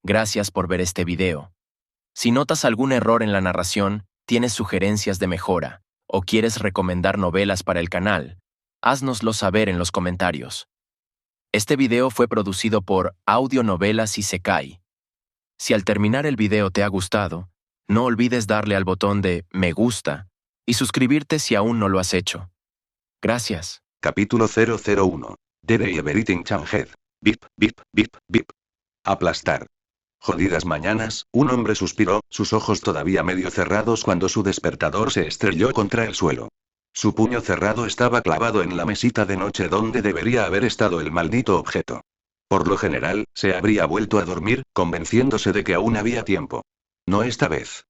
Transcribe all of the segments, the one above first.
Gracias por ver este video. Si notas algún error en la narración, tienes sugerencias de mejora, o quieres recomendar novelas para el canal, háznoslo saber en los comentarios. Este video fue producido por Audionovelas Isekai. Si al terminar el video te ha gustado, no olvides darle al botón de me gusta y suscribirte si aún no lo has hecho. Gracias. Capítulo 001. Dere y Everything Changed. Bip, bip, bip, bip. Aplastar. Jodidas mañanas, un hombre suspiró, sus ojos todavía medio cerrados cuando su despertador se estrelló contra el suelo. Su puño cerrado estaba clavado en la mesita de noche donde debería haber estado el maldito objeto. Por lo general, se habría vuelto a dormir, convenciéndose de que aún había tiempo. No esta vez.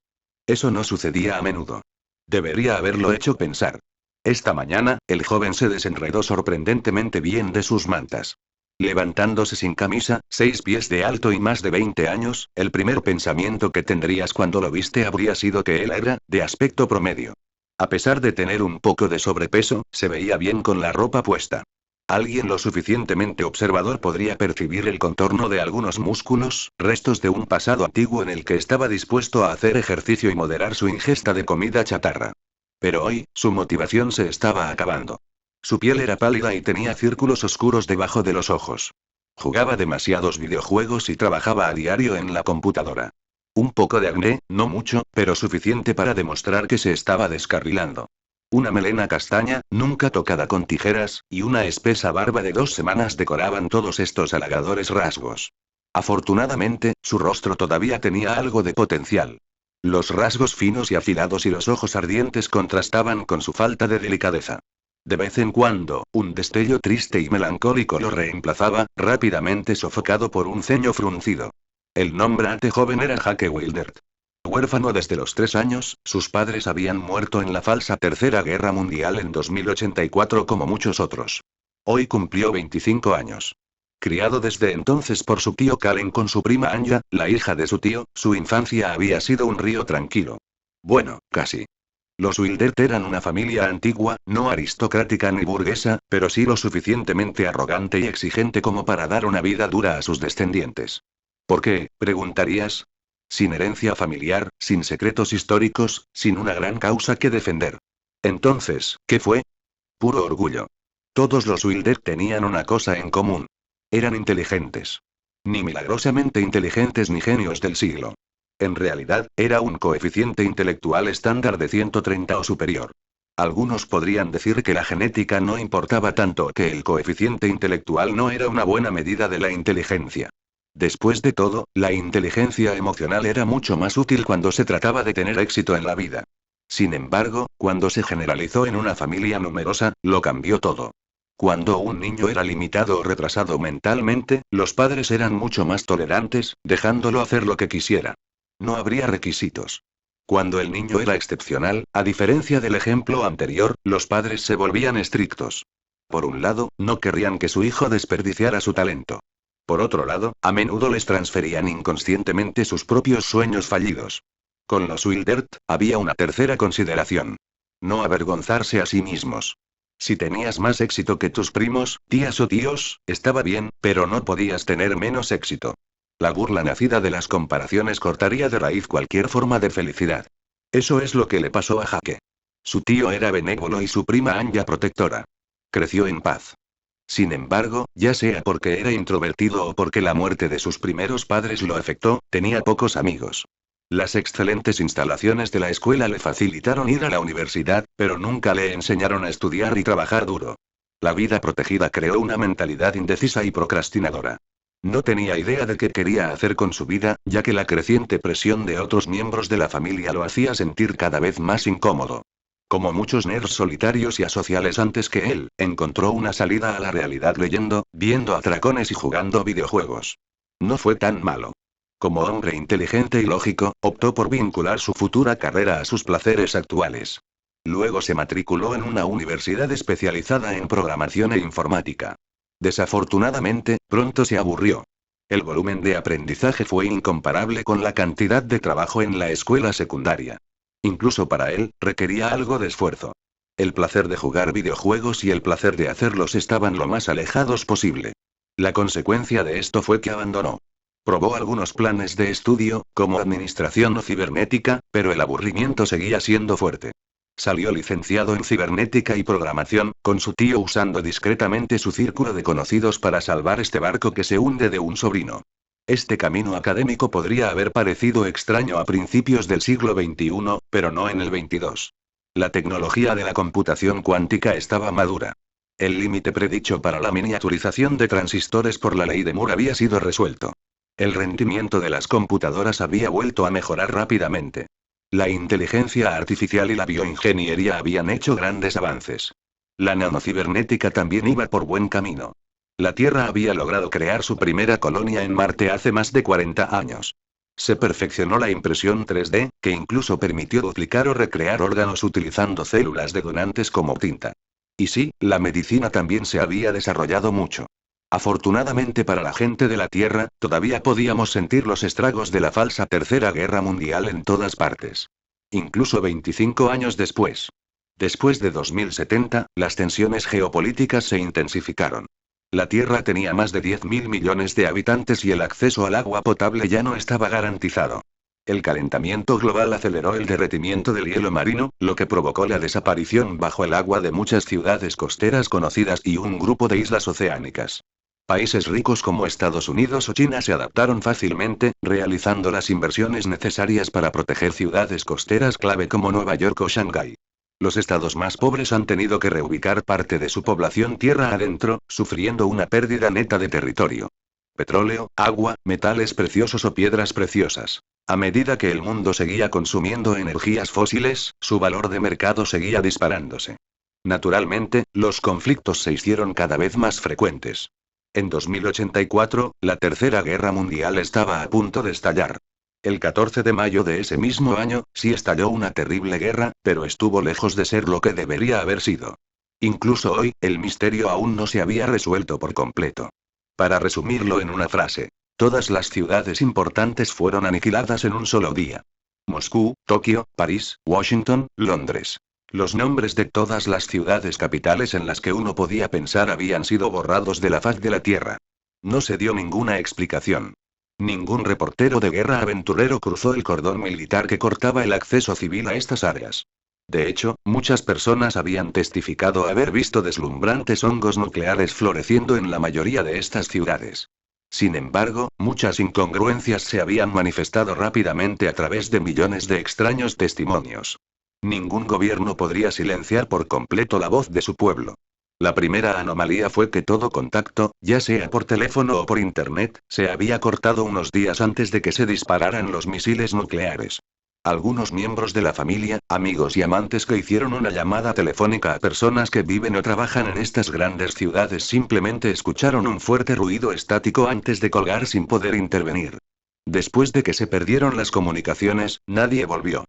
Eso no sucedía a menudo. Debería haberlo hecho pensar. Esta mañana, el joven se desenredó sorprendentemente bien de sus mantas. Levantándose sin camisa, 6 pies de alto y más de 20 años, el primer pensamiento que tendrías cuando lo viste habría sido que él era, de aspecto promedio. A pesar de tener un poco de sobrepeso, se veía bien con la ropa puesta. Alguien lo suficientemente observador podría percibir el contorno de algunos músculos, restos de un pasado antiguo en el que estaba dispuesto a hacer ejercicio y moderar su ingesta de comida chatarra. Pero hoy, su motivación se estaba acabando. Su piel era pálida y tenía círculos oscuros debajo de los ojos. Jugaba demasiados videojuegos y trabajaba a diario en la computadora. Un poco de acné, no mucho, pero suficiente para demostrar que se estaba descarrilando. Una melena castaña, nunca tocada con tijeras, y una espesa barba de 2 semanas decoraban todos estos halagadores rasgos. Afortunadamente, su rostro todavía tenía algo de potencial. Los rasgos finos y afilados y los ojos ardientes contrastaban con su falta de delicadeza. De vez en cuando, un destello triste y melancólico lo reemplazaba, rápidamente sofocado por un ceño fruncido. El nombrante joven era Jake Wildert. Huérfano desde los 3 años, sus padres habían muerto en la falsa Tercera Guerra Mundial en 2084 como muchos otros. Hoy cumplió 25 años. Criado desde entonces por su tío Kallen con su prima Anya, la hija de su tío, su infancia había sido un río tranquilo. Bueno, casi. Los Wildert eran una familia antigua, no aristocrática ni burguesa, pero sí lo suficientemente arrogante y exigente como para dar una vida dura a sus descendientes. ¿Por qué?, preguntarías. Sin herencia familiar, sin secretos históricos, sin una gran causa que defender. Entonces, ¿qué fue? Puro orgullo. Todos los Wildert tenían una cosa en común. Eran inteligentes. Ni milagrosamente inteligentes ni genios del siglo. En realidad, era un coeficiente intelectual estándar de 130 o superior. Algunos podrían decir que la genética no importaba tanto, que el coeficiente intelectual no era una buena medida de la inteligencia. Después de todo, la inteligencia emocional era mucho más útil cuando se trataba de tener éxito en la vida. Sin embargo, cuando se generalizó en una familia numerosa, lo cambió todo. Cuando un niño era limitado o retrasado mentalmente, los padres eran mucho más tolerantes, dejándolo hacer lo que quisiera. No habría requisitos. Cuando el niño era excepcional, a diferencia del ejemplo anterior, los padres se volvían estrictos. Por un lado, no querrían que su hijo desperdiciara su talento. Por otro lado, a menudo les transferían inconscientemente sus propios sueños fallidos. Con los Wildert, había una tercera consideración. No avergonzarse a sí mismos. Si tenías más éxito que tus primos, tías o tíos, estaba bien, pero no podías tener menos éxito. La burla nacida de las comparaciones cortaría de raíz cualquier forma de felicidad. Eso es lo que le pasó a Jake. Su tío era benévolo y su prima Anya protectora. Creció en paz. Sin embargo, ya sea porque era introvertido o porque la muerte de sus primeros padres lo afectó, tenía pocos amigos. Las excelentes instalaciones de la escuela le facilitaron ir a la universidad, pero nunca le enseñaron a estudiar y trabajar duro. La vida protegida creó una mentalidad indecisa y procrastinadora. No tenía idea de qué quería hacer con su vida, ya que la creciente presión de otros miembros de la familia lo hacía sentir cada vez más incómodo. Como muchos nerds solitarios y asociales antes que él, encontró una salida a la realidad leyendo, viendo atracones y jugando videojuegos. No fue tan malo. Como hombre inteligente y lógico, optó por vincular su futura carrera a sus placeres actuales. Luego se matriculó en una universidad especializada en programación e informática. Desafortunadamente, pronto se aburrió. El volumen de aprendizaje fue incomparable con la cantidad de trabajo en la escuela secundaria. Incluso para él, requería algo de esfuerzo. El placer de jugar videojuegos y el placer de hacerlos estaban lo más alejados posible. La consecuencia de esto fue que abandonó. Probó algunos planes de estudio, como administración o cibernética, pero el aburrimiento seguía siendo fuerte. Salió licenciado en cibernética y programación, con su tío usando discretamente su círculo de conocidos para salvar este barco que se hunde de un sobrino. Este camino académico podría haber parecido extraño a principios del siglo XXI, pero no en el XXII. La tecnología de la computación cuántica estaba madura. El límite predicho para la miniaturización de transistores por la ley de Moore había sido resuelto. El rendimiento de las computadoras había vuelto a mejorar rápidamente. La inteligencia artificial y la bioingeniería habían hecho grandes avances. La nanocibernética también iba por buen camino. La Tierra había logrado crear su primera colonia en Marte hace más de 40 años. Se perfeccionó la impresión 3D, que incluso permitió duplicar o recrear órganos utilizando células de donantes como tinta. Y sí, la medicina también se había desarrollado mucho. Afortunadamente para la gente de la Tierra, todavía podíamos sentir los estragos de la falsa Tercera Guerra Mundial en todas partes. Incluso 25 años después. Después de 2070, las tensiones geopolíticas se intensificaron. La Tierra tenía más de 10.000 millones de habitantes y el acceso al agua potable ya no estaba garantizado. El calentamiento global aceleró el derretimiento del hielo marino, lo que provocó la desaparición bajo el agua de muchas ciudades costeras conocidas y un grupo de islas oceánicas. Países ricos como Estados Unidos o China se adaptaron fácilmente, realizando las inversiones necesarias para proteger ciudades costeras clave como Nueva York o Shanghái. Los estados más pobres han tenido que reubicar parte de su población tierra adentro, sufriendo una pérdida neta de territorio. Petróleo, agua, metales preciosos o piedras preciosas. A medida que el mundo seguía consumiendo energías fósiles, su valor de mercado seguía disparándose. Naturalmente, los conflictos se hicieron cada vez más frecuentes. En 2084, la Tercera Guerra Mundial estaba a punto de estallar. El 14 de mayo de ese mismo año, sí estalló una terrible guerra, pero estuvo lejos de ser lo que debería haber sido. Incluso hoy, el misterio aún no se había resuelto por completo. Para resumirlo en una frase, todas las ciudades importantes fueron aniquiladas en un solo día. Moscú, Tokio, París, Washington, Londres. Los nombres de todas las ciudades capitales en las que uno podía pensar habían sido borrados de la faz de la Tierra. No se dio ninguna explicación. Ningún reportero de guerra aventurero cruzó el cordón militar que cortaba el acceso civil a estas áreas. De hecho, muchas personas habían testificado haber visto deslumbrantes hongos nucleares floreciendo en la mayoría de estas ciudades. Sin embargo, muchas incongruencias se habían manifestado rápidamente a través de millones de extraños testimonios. Ningún gobierno podría silenciar por completo la voz de su pueblo. La primera anomalía fue que todo contacto, ya sea por teléfono o por internet, se había cortado unos días antes de que se dispararan los misiles nucleares. Algunos miembros de la familia, amigos y amantes que hicieron una llamada telefónica a personas que viven o trabajan en estas grandes ciudades simplemente escucharon un fuerte ruido estático antes de colgar sin poder intervenir. Después de que se perdieron las comunicaciones, nadie volvió.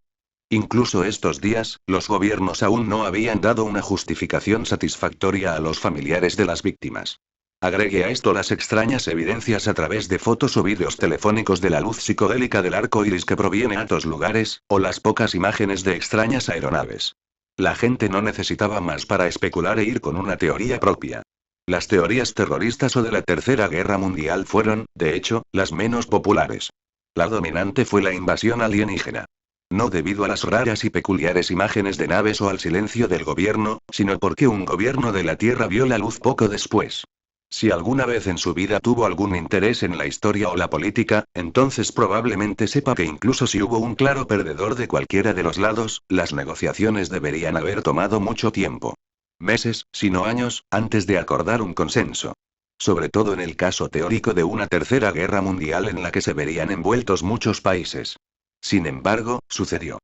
Incluso estos días, los gobiernos aún no habían dado una justificación satisfactoria a los familiares de las víctimas. Agregue a esto las extrañas evidencias a través de fotos o vídeos telefónicos de la luz psicodélica del arco iris que proviene a otros lugares, o las pocas imágenes de extrañas aeronaves. La gente no necesitaba más para especular e ir con una teoría propia. Las teorías terroristas o de la Tercera Guerra Mundial fueron, de hecho, las menos populares. La dominante fue la invasión alienígena. No debido a las raras y peculiares imágenes de naves o al silencio del gobierno, sino porque un gobierno de la Tierra vio la luz poco después. Si alguna vez en su vida tuvo algún interés en la historia o la política, entonces probablemente sepa que incluso si hubo un claro perdedor de cualquiera de los lados, las negociaciones deberían haber tomado mucho tiempo. Meses, si no años, antes de acordar un consenso. Sobre todo en el caso teórico de una tercera guerra mundial en la que se verían envueltos muchos países. Sin embargo, sucedió.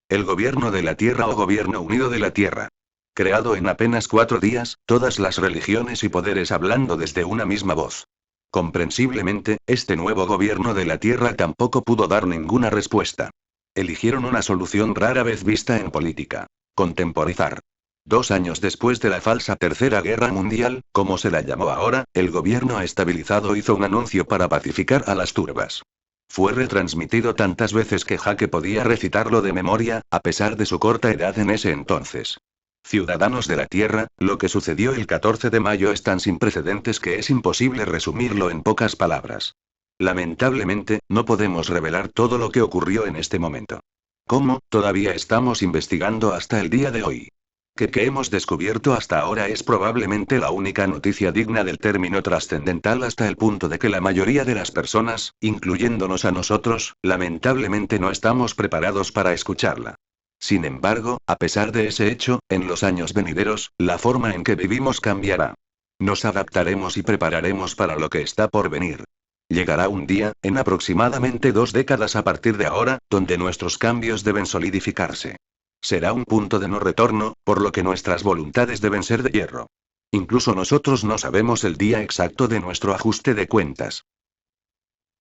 El gobierno de la Tierra o Gobierno Unido de la Tierra. Creado en apenas 4 días, todas las religiones y poderes hablando desde una misma voz. Comprensiblemente, este nuevo gobierno de la Tierra tampoco pudo dar ninguna respuesta. Eligieron una solución rara vez vista en política. Contemporizar. 2 años después de la falsa Tercera Guerra Mundial, como se la llamó ahora, el gobierno estabilizado hizo un anuncio para pacificar a las turbas. Fue retransmitido tantas veces que Jake podía recitarlo de memoria, a pesar de su corta edad en ese entonces. Ciudadanos de la Tierra, lo que sucedió el 14 de mayo es tan sin precedentes que es imposible resumirlo en pocas palabras. Lamentablemente, no podemos revelar todo lo que ocurrió en este momento. ¿Cómo? Todavía estamos investigando hasta el día de hoy. Que hemos descubierto hasta ahora es probablemente la única noticia digna del término trascendental hasta el punto de que la mayoría de las personas, incluyéndonos a nosotros, lamentablemente no estamos preparados para escucharla. Sin embargo, a pesar de ese hecho, en los años venideros, la forma en que vivimos cambiará. Nos adaptaremos y prepararemos para lo que está por venir. Llegará un día, en aproximadamente 2 décadas a partir de ahora, donde nuestros cambios deben solidificarse. Será un punto de no retorno, por lo que nuestras voluntades deben ser de hierro. Incluso nosotros no sabemos el día exacto de nuestro ajuste de cuentas.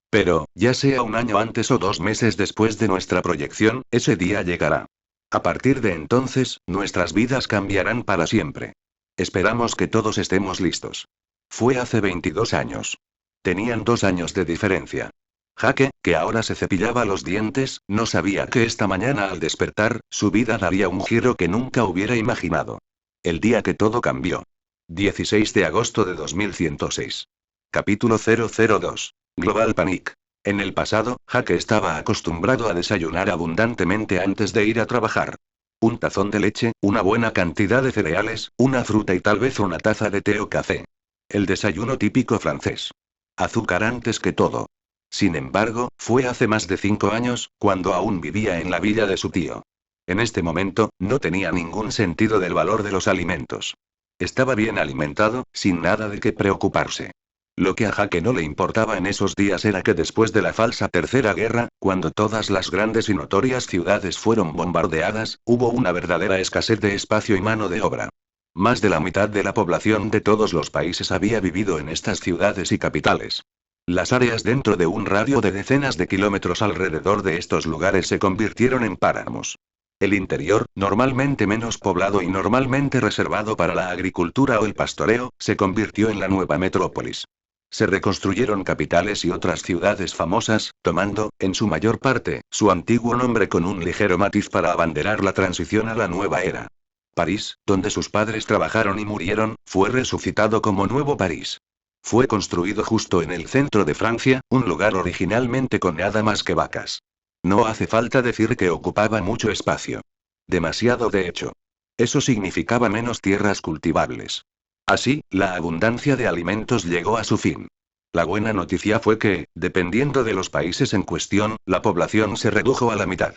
Pero, ya sea un año antes o 2 meses después de nuestra proyección, ese día llegará. A partir de entonces, nuestras vidas cambiarán para siempre. Esperamos que todos estemos listos. Fue hace 22 años. Tenían 2 años de diferencia. Jake, que ahora se cepillaba los dientes, no sabía que esta mañana al despertar, su vida daría un giro que nunca hubiera imaginado. El día que todo cambió. 16 de agosto de 2106. Capítulo 002. Global Panic. En el pasado, Jake estaba acostumbrado a desayunar abundantemente antes de ir a trabajar. Un tazón de leche, una buena cantidad de cereales, una fruta y tal vez una taza de té o café. El desayuno típico francés. Azúcar antes que todo. Sin embargo, fue hace más de 5 años, cuando aún vivía en la villa de su tío. En este momento, no tenía ningún sentido del valor de los alimentos. Estaba bien alimentado, sin nada de qué preocuparse. Lo que a Jake no le importaba en esos días era que después de la falsa Tercera Guerra, cuando todas las grandes y notorias ciudades fueron bombardeadas, hubo una verdadera escasez de espacio y mano de obra. Más de la mitad de la población de todos los países había vivido en estas ciudades y capitales. Las áreas dentro de un radio de decenas de kilómetros alrededor de estos lugares se convirtieron en páramos. El interior, normalmente menos poblado y normalmente reservado para la agricultura o el pastoreo, se convirtió en la nueva metrópolis. Se reconstruyeron capitales y otras ciudades famosas, tomando, en su mayor parte, su antiguo nombre con un ligero matiz para abanderar la transición a la nueva era. París, donde sus padres trabajaron y murieron, fue resucitado como Nuevo París. Fue construido justo en el centro de Francia, un lugar originalmente con nada más que vacas. No hace falta decir que ocupaba mucho espacio. Demasiado de hecho. Eso significaba menos tierras cultivables. Así, la abundancia de alimentos llegó a su fin. La buena noticia fue que, dependiendo de los países en cuestión, la población se redujo a la mitad.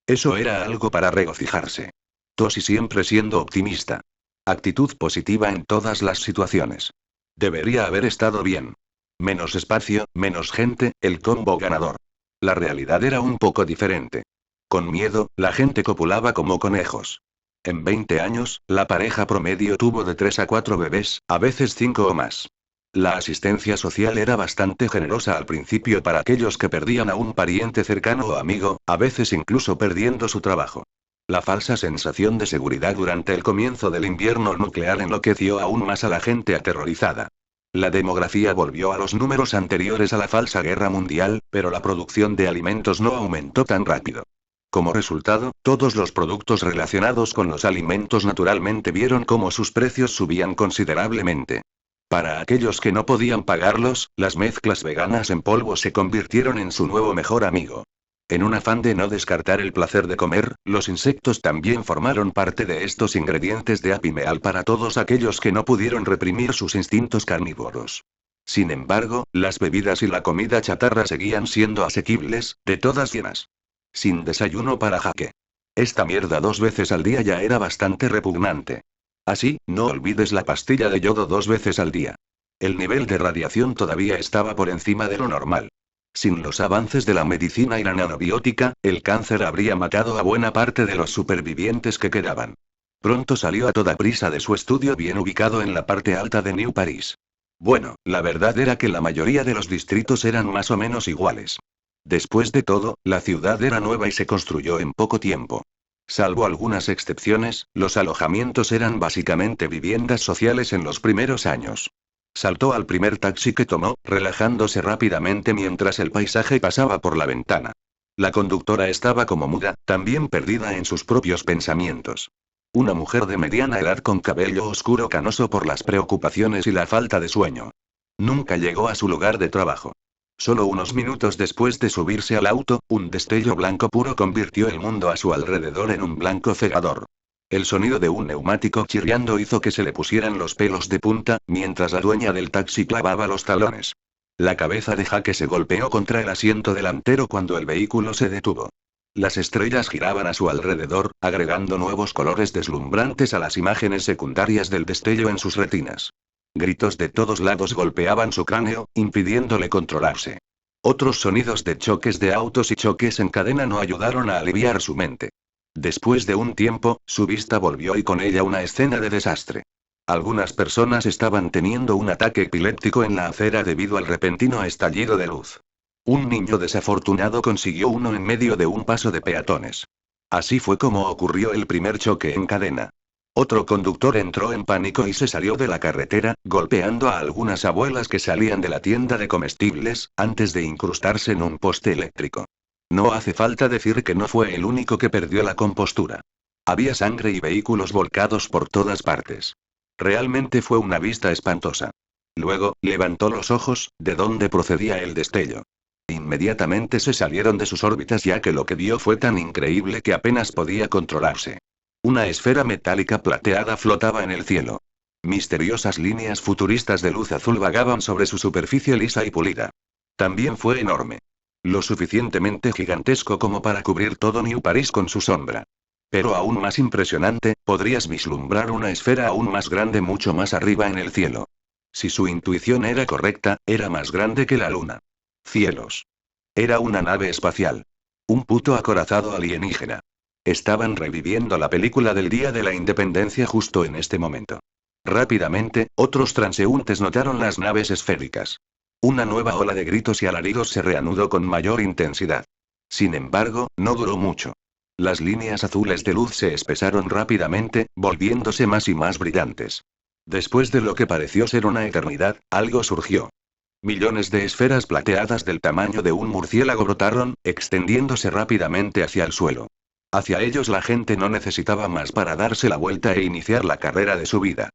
Eso era algo para regocijarse. Tosi siempre siendo optimista. Actitud positiva en todas las situaciones. Debería haber estado bien. Menos espacio, menos gente, el combo ganador. La realidad era un poco diferente. Con miedo, la gente copulaba como conejos. En 20 años, la pareja promedio tuvo de 3 a 4 bebés, a veces 5 o más. La asistencia social era bastante generosa al principio para aquellos que perdían a un pariente cercano o amigo, a veces incluso perdiendo su trabajo. La falsa sensación de seguridad durante el comienzo del invierno nuclear enloqueció aún más a la gente aterrorizada. La demografía volvió a los números anteriores a la falsa guerra mundial, pero la producción de alimentos no aumentó tan rápido. Como resultado, todos los productos relacionados con los alimentos naturalmente vieron cómo sus precios subían considerablemente. Para aquellos que no podían pagarlos, las mezclas veganas en polvo se convirtieron en su nuevo mejor amigo. En un afán de no descartar el placer de comer, los insectos también formaron parte de estos ingredientes de apimeal para todos aquellos que no pudieron reprimir sus instintos carnívoros. Sin embargo, las bebidas y la comida chatarra seguían siendo asequibles, de todas llenas. Sin desayuno para Jake. Esta mierda 2 veces al día ya era bastante repugnante. Así, no olvides la pastilla de yodo 2 veces al día. El nivel de radiación todavía estaba por encima de lo normal. Sin los avances de la medicina y la nanobiótica, el cáncer habría matado a buena parte de los supervivientes que quedaban. Pronto salió a toda prisa de su estudio bien ubicado en la parte alta de New París. Bueno, la verdad era que la mayoría de los distritos eran más o menos iguales. Después de todo, la ciudad era nueva y se construyó en poco tiempo. Salvo algunas excepciones, los alojamientos eran básicamente viviendas sociales en los primeros años. Saltó al primer taxi que tomó, relajándose rápidamente mientras el paisaje pasaba por la ventana. La conductora estaba como muda, también perdida en sus propios pensamientos. Una mujer de mediana edad con cabello oscuro canoso por las preocupaciones y la falta de sueño. Nunca llegó a su lugar de trabajo. Solo unos minutos después de subirse al auto, un destello blanco puro convirtió el mundo a su alrededor en un blanco cegador. El sonido de un neumático chirriando hizo que se le pusieran los pelos de punta, mientras la dueña del taxi clavaba los talones. La cabeza de Jake se golpeó contra el asiento delantero cuando el vehículo se detuvo. Las estrellas giraban a su alrededor, agregando nuevos colores deslumbrantes a las imágenes secundarias del destello en sus retinas. Gritos de todos lados golpeaban su cráneo, impidiéndole controlarse. Otros sonidos de choques de autos y choques en cadena no ayudaron a aliviar su mente. Después de un tiempo, su vista volvió y con ella una escena de desastre. Algunas personas estaban teniendo un ataque epiléptico en la acera debido al repentino estallido de luz. Un niño desafortunado consiguió uno en medio de un paso de peatones. Así fue como ocurrió el primer choque en cadena. Otro conductor entró en pánico y se salió de la carretera, golpeando a algunas abuelas que salían de la tienda de comestibles, antes de incrustarse en un poste eléctrico. No hace falta decir que no fue el único que perdió la compostura. Había sangre y vehículos volcados por todas partes. Realmente fue una vista espantosa. Luego, levantó los ojos, de donde procedía el destello. Inmediatamente se salieron de sus órbitas ya que lo que vio fue tan increíble que apenas podía controlarse. Una esfera metálica plateada flotaba en el cielo. Misteriosas líneas futuristas de luz azul vagaban sobre su superficie lisa y pulida. También fue enorme. Lo suficientemente gigantesco como para cubrir todo New París con su sombra. Pero aún más impresionante, podrías vislumbrar una esfera aún más grande mucho más arriba en el cielo. Si su intuición era correcta, era más grande que la luna. Cielos. Era una nave espacial. Un puto acorazado alienígena. Estaban reviviendo la película del Día de la Independencia justo en este momento. Rápidamente, otros transeúntes notaron las naves esféricas. Una nueva ola de gritos y alaridos se reanudó con mayor intensidad. Sin embargo, no duró mucho. Las líneas azules de luz se espesaron rápidamente, volviéndose más y más brillantes. Después de lo que pareció ser una eternidad, algo surgió. Millones de esferas plateadas del tamaño de un murciélago brotaron, extendiéndose rápidamente hacia el suelo. Hacia ellos la gente no necesitaba más para darse la vuelta e iniciar la carrera de su vida.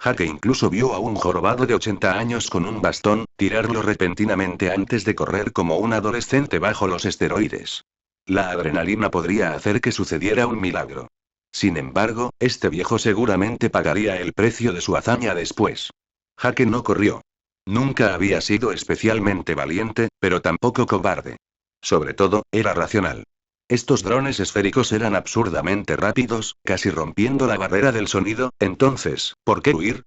Jake incluso vio a un jorobado de 80 años con un bastón, tirarlo repentinamente antes de correr como un adolescente bajo los esteroides. La adrenalina podría hacer que sucediera un milagro. Sin embargo, este viejo seguramente pagaría el precio de su hazaña después. Jake no corrió. Nunca había sido especialmente valiente, pero tampoco cobarde. Sobre todo, era racional. Estos drones esféricos eran absurdamente rápidos, casi rompiendo la barrera del sonido, entonces, ¿por qué huir?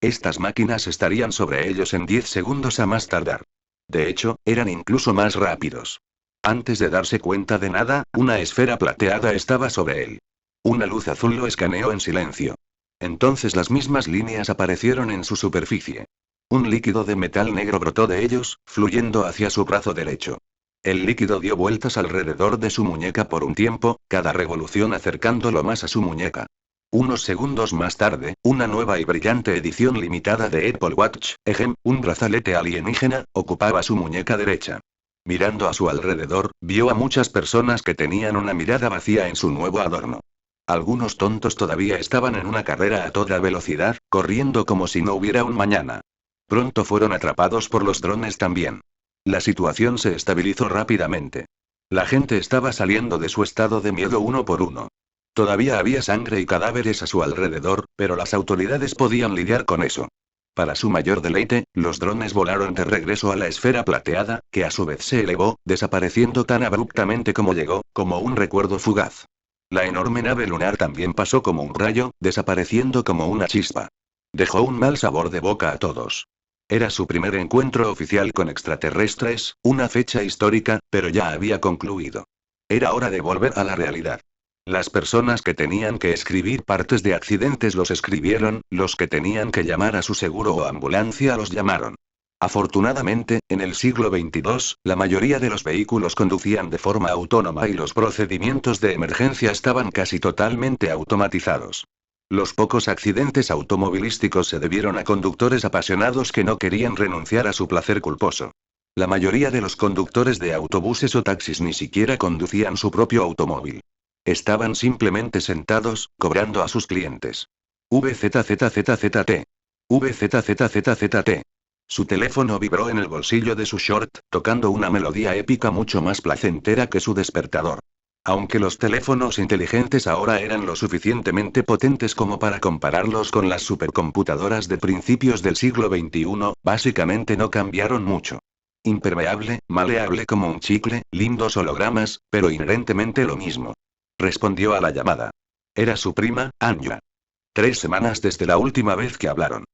Estas máquinas estarían sobre ellos en 10 segundos a más tardar. De hecho, eran incluso más rápidos. Antes de darse cuenta de nada, una esfera plateada estaba sobre él. Una luz azul lo escaneó en silencio. Entonces las mismas líneas aparecieron en su superficie. Un líquido de metal negro brotó de ellos, fluyendo hacia su brazo derecho. El líquido dio vueltas alrededor de su muñeca por un tiempo, cada revolución acercándolo más a su muñeca. Unos segundos más tarde, una nueva y brillante edición limitada de Apple Watch, un brazalete alienígena, ocupaba su muñeca derecha. Mirando a su alrededor, vio a muchas personas que tenían una mirada vacía en su nuevo adorno. Algunos tontos todavía estaban en una carrera a toda velocidad, corriendo como si no hubiera un mañana. Pronto fueron atrapados por los drones también. La situación se estabilizó rápidamente. La gente estaba saliendo de su estado de miedo uno por uno. Todavía había sangre y cadáveres a su alrededor, pero las autoridades podían lidiar con eso. Para su mayor deleite, los drones volaron de regreso a la esfera plateada, que a su vez se elevó, desapareciendo tan abruptamente como llegó, como un recuerdo fugaz. La enorme nave lunar también pasó como un rayo, desapareciendo como una chispa. Dejó un mal sabor de boca a todos. Era su primer encuentro oficial con extraterrestres, una fecha histórica, pero ya había concluido. Era hora de volver a la realidad. Las personas que tenían que escribir partes de accidentes los escribieron, los que tenían que llamar a su seguro o ambulancia los llamaron. Afortunadamente, en el siglo XXII, la mayoría de los vehículos conducían de forma autónoma y los procedimientos de emergencia estaban casi totalmente automatizados. Los pocos accidentes automovilísticos se debieron a conductores apasionados que no querían renunciar a su placer culposo. La mayoría de los conductores de autobuses o taxis ni siquiera conducían su propio automóvil. Estaban simplemente sentados, cobrando a sus clientes. VZZZZT. VZZZZT. Su teléfono vibró en el bolsillo de su short, tocando una melodía épica mucho más placentera que su despertador. Aunque los teléfonos inteligentes ahora eran lo suficientemente potentes como para compararlos con las supercomputadoras de principios del siglo XXI, básicamente no cambiaron mucho. Impermeable, maleable como un chicle, lindos hologramas, pero inherentemente lo mismo. Respondió a la llamada. Era su prima, Anya. 3 semanas desde la última vez que hablaron.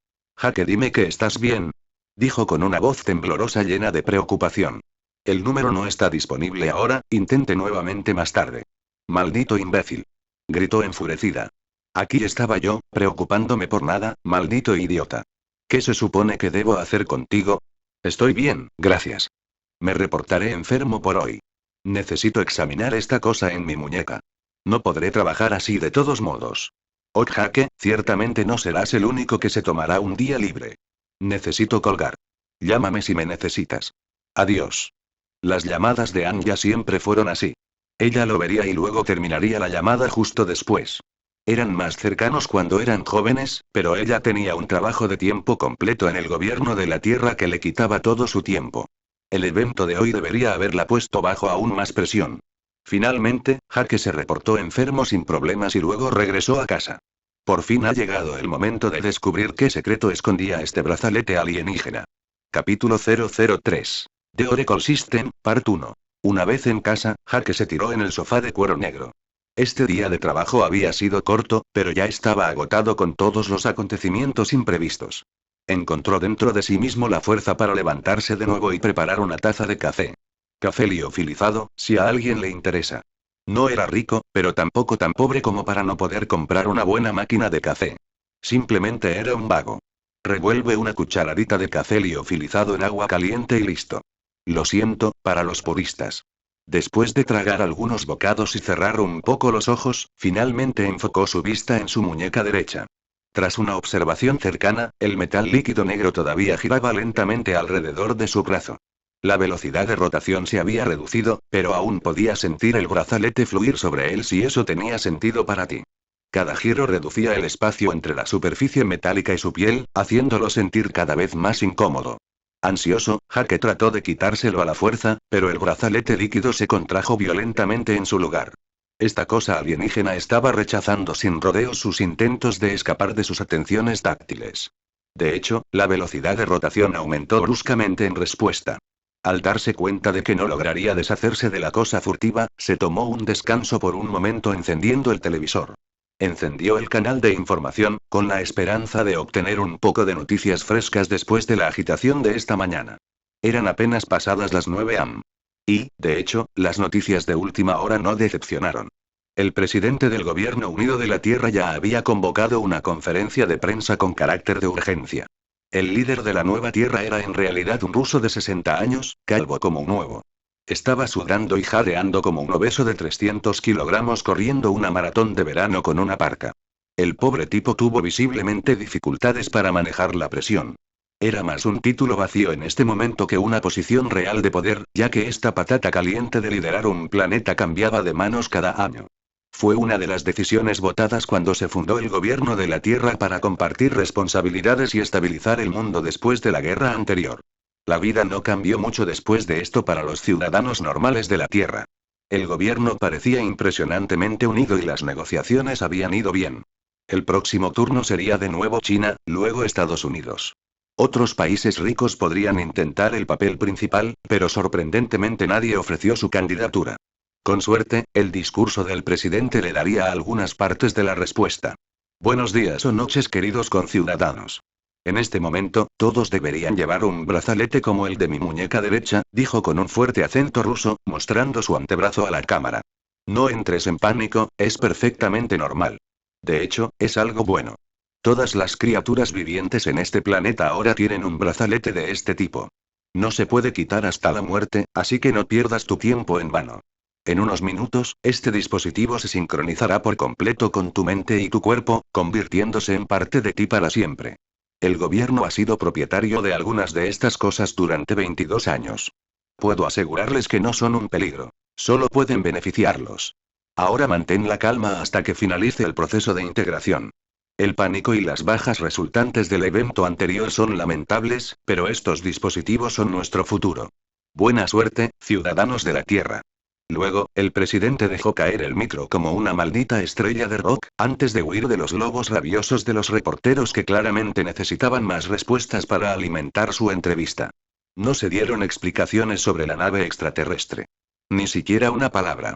Jake, dime que estás bien. Dijo con una voz temblorosa llena de preocupación. El número no está disponible ahora, intente nuevamente más tarde. Maldito imbécil. Gritó enfurecida. Aquí estaba yo, preocupándome por nada, maldito idiota. ¿Qué se supone que debo hacer contigo? Estoy bien, gracias. Me reportaré enfermo por hoy. Necesito examinar esta cosa en mi muñeca. No podré trabajar así de todos modos. Ok, Jake, ciertamente no serás el único que se tomará un día libre. Necesito colgar. Llámame si me necesitas. Adiós. Las llamadas de Anya siempre fueron así. Ella lo vería y luego terminaría la llamada justo después. Eran más cercanos cuando eran jóvenes, pero ella tenía un trabajo de tiempo completo en el gobierno de la Tierra que le quitaba todo su tiempo. El evento de hoy debería haberla puesto bajo aún más presión. Finalmente, Jake se reportó enfermo sin problemas y luego regresó a casa. Por fin ha llegado el momento de descubrir qué secreto escondía este brazalete alienígena. Capítulo 003. The Oracle System, Part 1. Una vez en casa, Jake se tiró en el sofá de cuero negro. Este día de trabajo había sido corto, pero ya estaba agotado con todos los acontecimientos imprevistos. Encontró dentro de sí mismo la fuerza para levantarse de nuevo y preparar una taza de café. Café liofilizado, si a alguien le interesa. No era rico, pero tampoco tan pobre como para no poder comprar una buena máquina de café. Simplemente era un vago. Revuelve una cucharadita de café liofilizado en agua caliente y listo. Lo siento, para los puristas. Después de tragar algunos bocados y cerrar un poco los ojos, finalmente enfocó su vista en su muñeca derecha. Tras una observación cercana, el metal líquido negro todavía giraba lentamente alrededor de su brazo. La velocidad de rotación se había reducido, pero aún podía sentir el brazalete fluir sobre él si eso tenía sentido para ti. Cada giro reducía el espacio entre la superficie metálica y su piel, haciéndolo sentir cada vez más incómodo. Ansioso, Jake trató de quitárselo a la fuerza, pero el brazalete líquido se contrajo violentamente en su lugar. Esta cosa alienígena estaba rechazando sin rodeos sus intentos de escapar de sus atenciones táctiles. De hecho, la velocidad de rotación aumentó bruscamente en respuesta. Al darse cuenta de que no lograría deshacerse de la cosa furtiva, se tomó un descanso por un momento encendiendo el televisor. Encendió el canal de información, con la esperanza de obtener un poco de noticias frescas después de la agitación de esta mañana. Eran apenas pasadas las 9 am. Y, de hecho, las noticias de última hora no decepcionaron. El presidente del Gobierno Unido de la Tierra ya había convocado una conferencia de prensa con carácter de urgencia. El líder de la nueva Tierra era en realidad un ruso de 60 años, calvo como un huevo. Estaba sudando y jadeando como un obeso de 300 kilogramos corriendo una maratón de verano con una parca. El pobre tipo tuvo visiblemente dificultades para manejar la presión. Era más un título vacío en este momento que una posición real de poder, ya que esta patata caliente de liderar un planeta cambiaba de manos cada año. Fue una de las decisiones votadas cuando se fundó el gobierno de la Tierra para compartir responsabilidades y estabilizar el mundo después de la guerra anterior. La vida no cambió mucho después de esto para los ciudadanos normales de la Tierra. El gobierno parecía impresionantemente unido y las negociaciones habían ido bien. El próximo turno sería de nuevo China, luego Estados Unidos. Otros países ricos podrían intentar el papel principal, pero sorprendentemente nadie ofreció su candidatura. Con suerte, el discurso del presidente le daría algunas partes de la respuesta. Buenos días o noches, queridos conciudadanos. En este momento, todos deberían llevar un brazalete como el de mi muñeca derecha, dijo con un fuerte acento ruso, mostrando su antebrazo a la cámara. No entres en pánico, es perfectamente normal. De hecho, es algo bueno. Todas las criaturas vivientes en este planeta ahora tienen un brazalete de este tipo. No se puede quitar hasta la muerte, así que no pierdas tu tiempo en vano. En unos minutos, este dispositivo se sincronizará por completo con tu mente y tu cuerpo, convirtiéndose en parte de ti para siempre. El gobierno ha sido propietario de algunas de estas cosas durante 22 años. Puedo asegurarles que no son un peligro. Solo pueden beneficiarlos. Ahora mantén la calma hasta que finalice el proceso de integración. El pánico y las bajas resultantes del evento anterior son lamentables, pero estos dispositivos son nuestro futuro. Buena suerte, ciudadanos de la Tierra. Luego, el presidente dejó caer el micro como una maldita estrella de rock, antes de huir de los globos rabiosos de los reporteros que claramente necesitaban más respuestas para alimentar su entrevista. No se dieron explicaciones sobre la nave extraterrestre. Ni siquiera una palabra.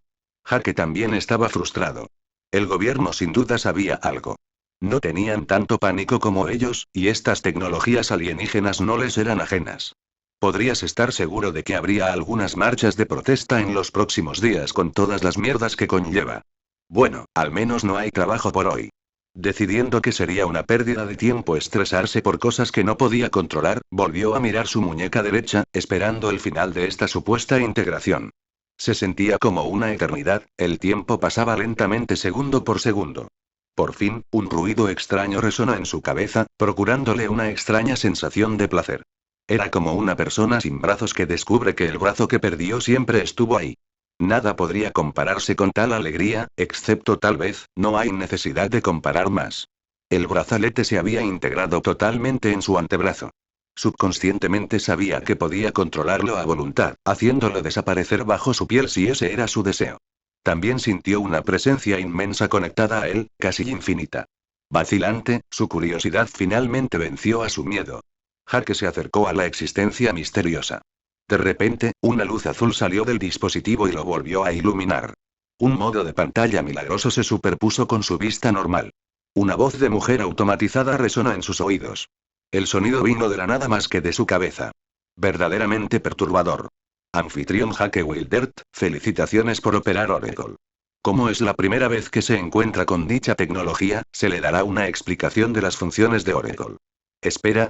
Jake también estaba frustrado. El gobierno sin duda sabía algo. No tenían tanto pánico como ellos, y estas tecnologías alienígenas no les eran ajenas. Podrías estar seguro de que habría algunas marchas de protesta en los próximos días con todas las mierdas que conlleva. Bueno, al menos no hay trabajo por hoy. Decidiendo que sería una pérdida de tiempo estresarse por cosas que no podía controlar, volvió a mirar su muñeca derecha, esperando el final de esta supuesta integración. Se sentía como una eternidad, el tiempo pasaba lentamente segundo por segundo. Por fin, un ruido extraño resonó en su cabeza, procurándole una extraña sensación de placer. Era como una persona sin brazos que descubre que el brazo que perdió siempre estuvo ahí. Nada podría compararse con tal alegría, excepto tal vez, no hay necesidad de comparar más. El brazalete se había integrado totalmente en su antebrazo. Subconscientemente sabía que podía controlarlo a voluntad, haciéndolo desaparecer bajo su piel si ese era su deseo. También sintió una presencia inmensa conectada a él, casi infinita. Vacilante, su curiosidad finalmente venció a su miedo. Jake se acercó a la existencia misteriosa. De repente, una luz azul salió del dispositivo y lo volvió a iluminar. Un modo de pantalla milagroso se superpuso con su vista normal. Una voz de mujer automatizada resonó en sus oídos. El sonido vino de la nada más que de su cabeza. Verdaderamente perturbador. Anfitrión Jake Wildert, felicitaciones por operar Oracle. Como es la primera vez que se encuentra con dicha tecnología, se le dará una explicación de las funciones de Oracle. Espera.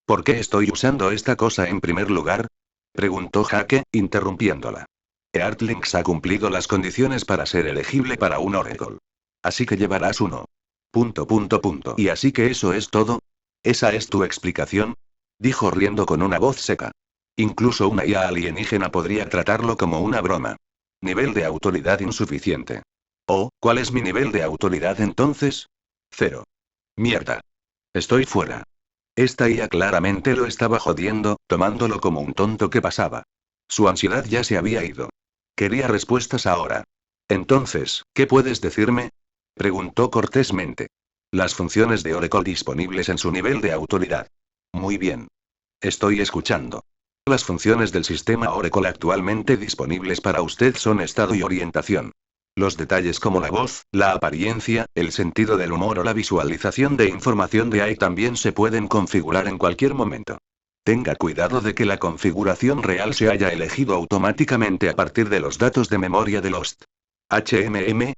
¿Por qué estoy usando esta cosa en primer lugar? Preguntó Jake, interrumpiéndola. Earthlings ha cumplido las condiciones para ser elegible para un Oracle. Así que llevarás uno. ... ¿Y así que eso es todo? ¿Esa es tu explicación? Dijo riendo con una voz seca. Incluso una IA alienígena podría tratarlo como una broma. Nivel de autoridad insuficiente. Oh, ¿cuál es mi nivel de autoridad entonces? 0. Mierda. Estoy fuera. Esta IA claramente lo estaba jodiendo, tomándolo como un tonto que pasaba. Su ansiedad ya se había ido. Quería respuestas ahora. Entonces, ¿qué puedes decirme? Preguntó cortésmente. Las funciones de Oracle disponibles en su nivel de autoridad. Muy bien. Estoy escuchando. Las funciones del sistema Oracle actualmente disponibles para usted son estado y orientación. Los detalles como la voz, la apariencia, el sentido del humor o la visualización de información de AI también se pueden configurar en cualquier momento. Tenga cuidado de que la configuración real se haya elegido automáticamente a partir de los datos de memoria de Lost.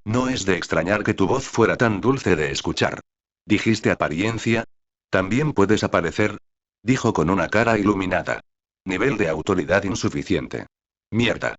No es de extrañar que tu voz fuera tan dulce de escuchar. ¿Dijiste apariencia? ¿También puedes aparecer? Dijo con una cara iluminada. Nivel de autoridad insuficiente. Mierda.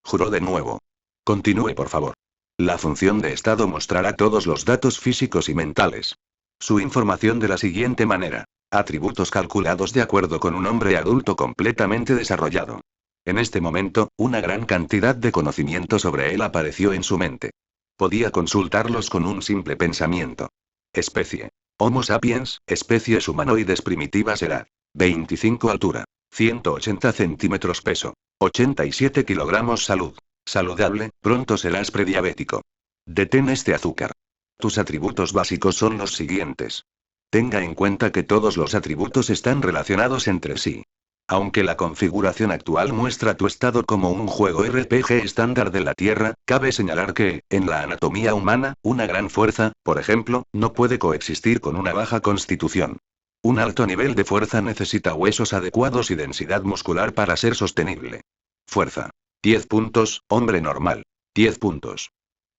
Juró de nuevo. Continúe, por favor. La función de estado mostrará todos los datos físicos y mentales. Su información de la siguiente manera. Atributos calculados de acuerdo con un hombre adulto completamente desarrollado. En este momento, una gran cantidad de conocimiento sobre él apareció en su mente. Podía consultarlos con un simple pensamiento. Especie. Homo sapiens, especies humanoides primitivas edad. 25 altura. 180 centímetros peso. 87 kilogramos salud. Saludable, pronto serás prediabético. Detén este azúcar. Tus atributos básicos son los siguientes. Tenga en cuenta que todos los atributos están relacionados entre sí. Aunque la configuración actual muestra tu estado como un juego RPG estándar de la Tierra, cabe señalar que, en la anatomía humana, una gran fuerza, por ejemplo, no puede coexistir con una baja constitución. Un alto nivel de fuerza necesita huesos adecuados y densidad muscular para ser sostenible. Fuerza. 10 puntos, hombre normal. 10 puntos.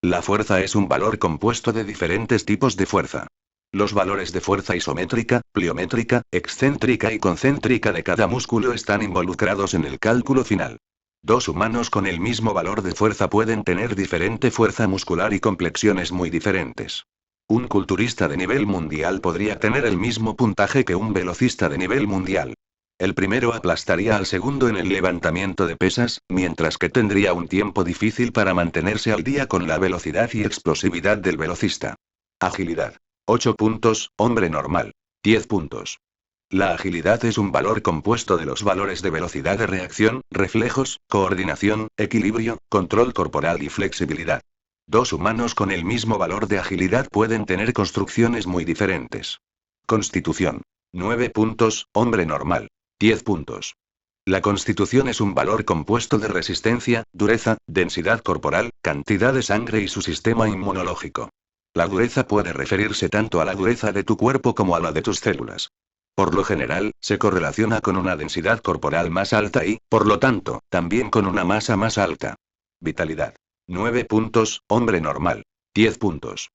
La fuerza es un valor compuesto de diferentes tipos de fuerza. Los valores de fuerza isométrica, pliométrica, excéntrica y concéntrica de cada músculo están involucrados en el cálculo final. Dos humanos con el mismo valor de fuerza pueden tener diferente fuerza muscular y complexiones muy diferentes. Un culturista de nivel mundial podría tener el mismo puntaje que un velocista de nivel mundial. El primero aplastaría al segundo en el levantamiento de pesas, mientras que tendría un tiempo difícil para mantenerse al día con la velocidad y explosividad del velocista. Agilidad. 8 puntos, hombre normal. 10 puntos. La agilidad es un valor compuesto de los valores de velocidad de reacción, reflejos, coordinación, equilibrio, control corporal y flexibilidad. Dos humanos con el mismo valor de agilidad pueden tener construcciones muy diferentes. Constitución. 9 puntos, hombre normal. 10 puntos. La constitución es un valor compuesto de resistencia, dureza, densidad corporal, cantidad de sangre y su sistema inmunológico. La dureza puede referirse tanto a la dureza de tu cuerpo como a la de tus células. Por lo general, se correlaciona con una densidad corporal más alta y, por lo tanto, también con una masa más alta. Vitalidad. 9 puntos, hombre normal. 10 puntos.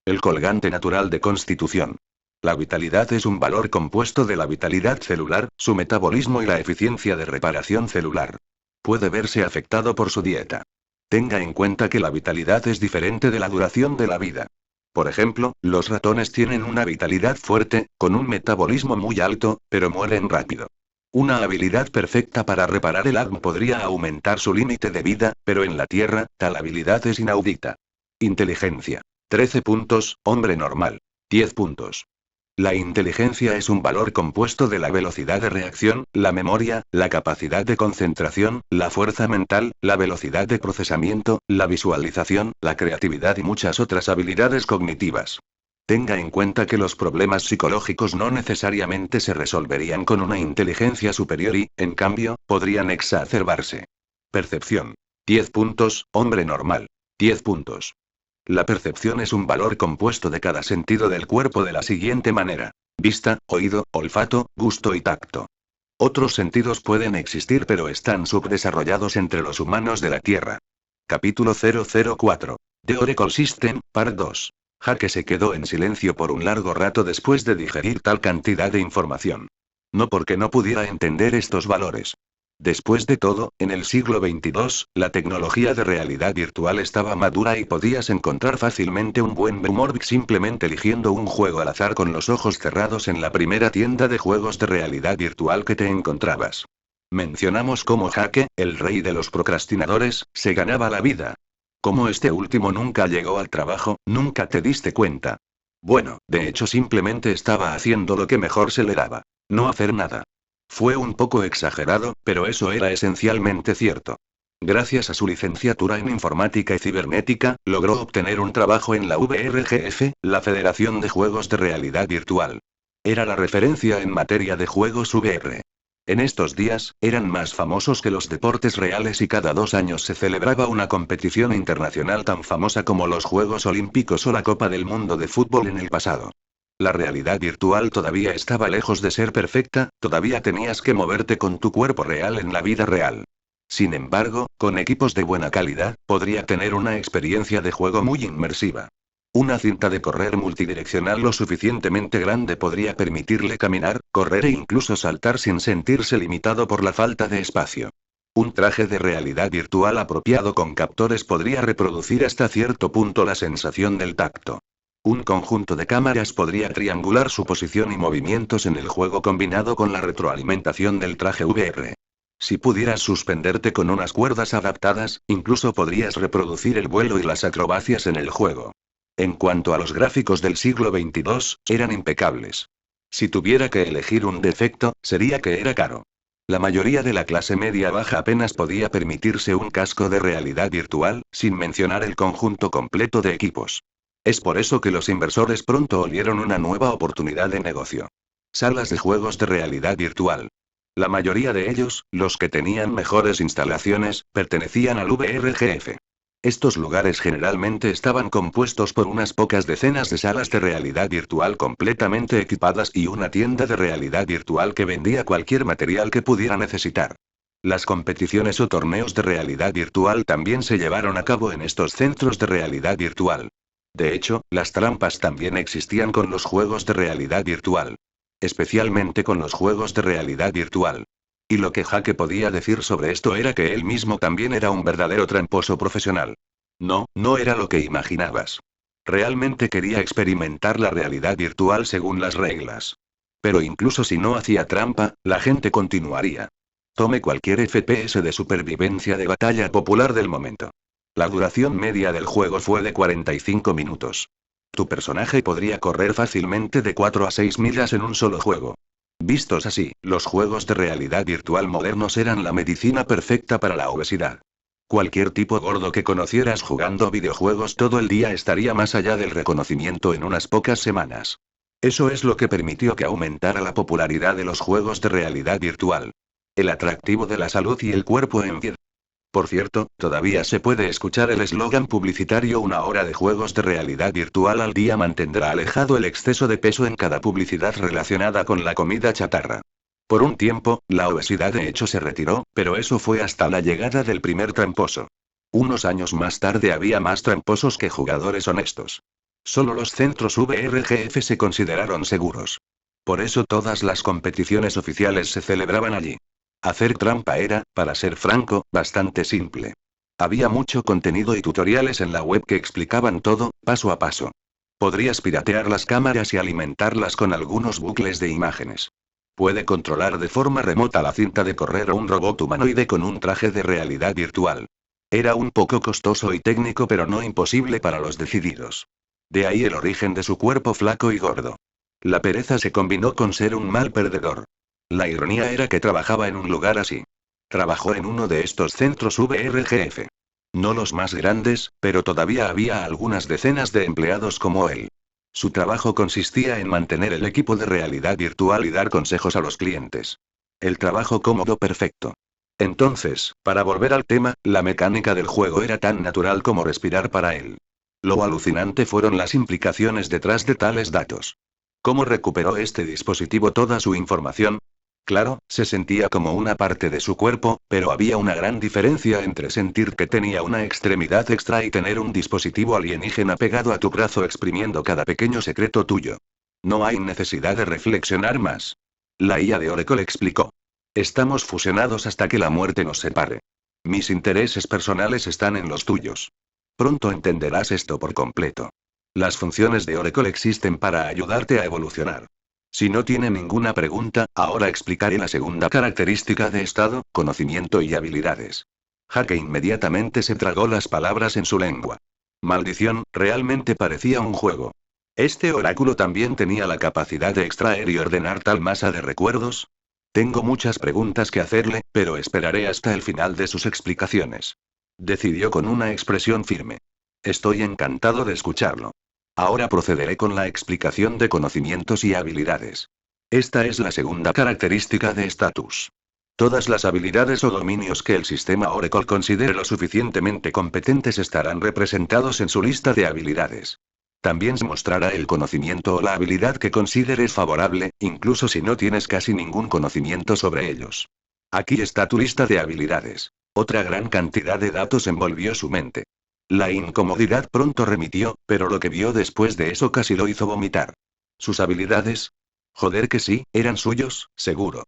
El colgante natural de constitución. La vitalidad es un valor compuesto de la vitalidad celular, su metabolismo y la eficiencia de reparación celular. Puede verse afectado por su dieta. Tenga en cuenta que la vitalidad es diferente de la duración de la vida. Por ejemplo, los ratones tienen una vitalidad fuerte, con un metabolismo muy alto, pero mueren rápido. Una habilidad perfecta para reparar el ADN podría aumentar su límite de vida, pero en la Tierra, tal habilidad es inaudita. Inteligencia. 13 puntos, hombre normal. 10 puntos. La inteligencia es un valor compuesto de la velocidad de reacción, la memoria, la capacidad de concentración, la fuerza mental, la velocidad de procesamiento, la visualización, la creatividad y muchas otras habilidades cognitivas. Tenga en cuenta que los problemas psicológicos no necesariamente se resolverían con una inteligencia superior y, en cambio, podrían exacerbarse. Percepción. 10 puntos, hombre normal. 10 puntos. La percepción es un valor compuesto de cada sentido del cuerpo de la siguiente manera: vista, oído, olfato, gusto y tacto. Otros sentidos pueden existir pero están subdesarrollados entre los humanos de la Tierra. Capítulo 004. The Oracle System, Part 2. Jake se quedó en silencio por un largo rato después de digerir tal cantidad de información. No porque no pudiera entender estos valores. Después de todo, en el siglo XXII, la tecnología de realidad virtual estaba madura y podías encontrar fácilmente un buen humor simplemente eligiendo un juego al azar con los ojos cerrados en la primera tienda de juegos de realidad virtual que te encontrabas. Mencionamos cómo Jake, el rey de los procrastinadores, se ganaba la vida. Como este último nunca llegó al trabajo, nunca te diste cuenta. Bueno, de hecho simplemente estaba haciendo lo que mejor se le daba: no hacer nada. Fue un poco exagerado, pero eso era esencialmente cierto. Gracias a su licenciatura en informática y cibernética, logró obtener un trabajo en la VRGF, la Federación de Juegos de Realidad Virtual. Era la referencia en materia de juegos VR. En estos días, eran más famosos que los deportes reales y cada 2 años se celebraba una competición internacional tan famosa como los Juegos Olímpicos o la Copa del Mundo de fútbol en el pasado. La realidad virtual todavía estaba lejos de ser perfecta, todavía tenías que moverte con tu cuerpo real en la vida real. Sin embargo, con equipos de buena calidad, podría tener una experiencia de juego muy inmersiva. Una cinta de correr multidireccional lo suficientemente grande podría permitirle caminar, correr e incluso saltar sin sentirse limitado por la falta de espacio. Un traje de realidad virtual apropiado con captores podría reproducir hasta cierto punto la sensación del tacto. Un conjunto de cámaras podría triangular su posición y movimientos en el juego combinado con la retroalimentación del traje VR. Si pudieras suspenderte con unas cuerdas adaptadas, incluso podrías reproducir el vuelo y las acrobacias en el juego. En cuanto a los gráficos del siglo XXII, eran impecables. Si tuviera que elegir un defecto, sería que era caro. La mayoría de la clase media baja apenas podía permitirse un casco de realidad virtual, sin mencionar el conjunto completo de equipos. Es por eso que los inversores pronto olieron una nueva oportunidad de negocio. Salas de juegos de realidad virtual. La mayoría de ellos, los que tenían mejores instalaciones, pertenecían al VRGF. Estos lugares generalmente estaban compuestos por unas pocas decenas de salas de realidad virtual completamente equipadas y una tienda de realidad virtual que vendía cualquier material que pudiera necesitar. Las competiciones o torneos de realidad virtual también se llevaron a cabo en estos centros de realidad virtual. De hecho, las trampas también existían con los juegos de realidad virtual. Especialmente con los juegos de realidad virtual. Y lo que Jake podía decir sobre esto era que él mismo también era un verdadero tramposo profesional. No, no era lo que imaginabas. Realmente quería experimentar la realidad virtual según las reglas. Pero incluso si no hacía trampa, la gente continuaría. Tome cualquier FPS de supervivencia de batalla popular del momento. La duración media del juego fue de 45 minutos. Tu personaje podría correr fácilmente de 4 a 6 millas en un solo juego. Vistos así, los juegos de realidad virtual modernos eran la medicina perfecta para la obesidad. Cualquier tipo gordo que conocieras jugando videojuegos todo el día estaría más allá del reconocimiento en unas pocas semanas. Eso es lo que permitió que aumentara la popularidad de los juegos de realidad virtual. El atractivo de la salud y el cuerpo en pie. Por cierto, todavía se puede escuchar el eslogan publicitario: 1 hora de juegos de realidad virtual al día mantendrá alejado el exceso de peso en cada publicidad relacionada con la comida chatarra. Por un tiempo, la obesidad de hecho se retiró, pero eso fue hasta la llegada del primer tramposo. Unos años más tarde había más tramposos que jugadores honestos. Solo los centros VRGF se consideraron seguros. Por eso todas las competiciones oficiales se celebraban allí. Hacer trampa era, para ser franco, bastante simple. Había mucho contenido y tutoriales en la web que explicaban todo, paso a paso. Podrías piratear las cámaras y alimentarlas con algunos bucles de imágenes. Puede controlar de forma remota la cinta de correr o un robot humanoide con un traje de realidad virtual. Era un poco costoso y técnico, pero no imposible para los decididos. De ahí el origen de su cuerpo flaco y gordo. La pereza se combinó con ser un mal perdedor. La ironía era que trabajaba en un lugar así. Trabajó en uno de estos centros VRGF. No los más grandes, pero todavía había algunas decenas de empleados como él. Su trabajo consistía en mantener el equipo de realidad virtual y dar consejos a los clientes. El trabajo cómodo perfecto. Entonces, para volver al tema, la mecánica del juego era tan natural como respirar para él. Lo alucinante fueron las implicaciones detrás de tales datos. ¿Cómo recuperó este dispositivo toda su información? Claro, se sentía como una parte de su cuerpo, pero había una gran diferencia entre sentir que tenía una extremidad extra y tener un dispositivo alienígena pegado a tu brazo exprimiendo cada pequeño secreto tuyo. No hay necesidad de reflexionar más. La IA de Oracle explicó. Estamos fusionados hasta que la muerte nos separe. Mis intereses personales están en los tuyos. Pronto entenderás esto por completo. Las funciones de Oracle existen para ayudarte a evolucionar. Si no tiene ninguna pregunta, ahora explicaré la segunda característica de estado: conocimiento y habilidades. Jake inmediatamente se tragó las palabras en su lengua. Maldición, realmente parecía un juego. ¿Este oráculo también tenía la capacidad de extraer y ordenar tal masa de recuerdos? Tengo muchas preguntas que hacerle, pero esperaré hasta el final de sus explicaciones. Decidió con una expresión firme. Estoy encantado de escucharlo. Ahora procederé con la explicación de conocimientos y habilidades. Esta es la segunda característica de estatus. Todas las habilidades o dominios que el sistema Oracle considere lo suficientemente competentes estarán representados en su lista de habilidades. También se mostrará el conocimiento o la habilidad que consideres favorable, incluso si no tienes casi ningún conocimiento sobre ellos. Aquí está tu lista de habilidades. Otra gran cantidad de datos envolvió su mente. La incomodidad pronto remitió, pero lo que vio después de eso casi lo hizo vomitar. ¿Sus habilidades? Joder que sí, eran suyos, seguro.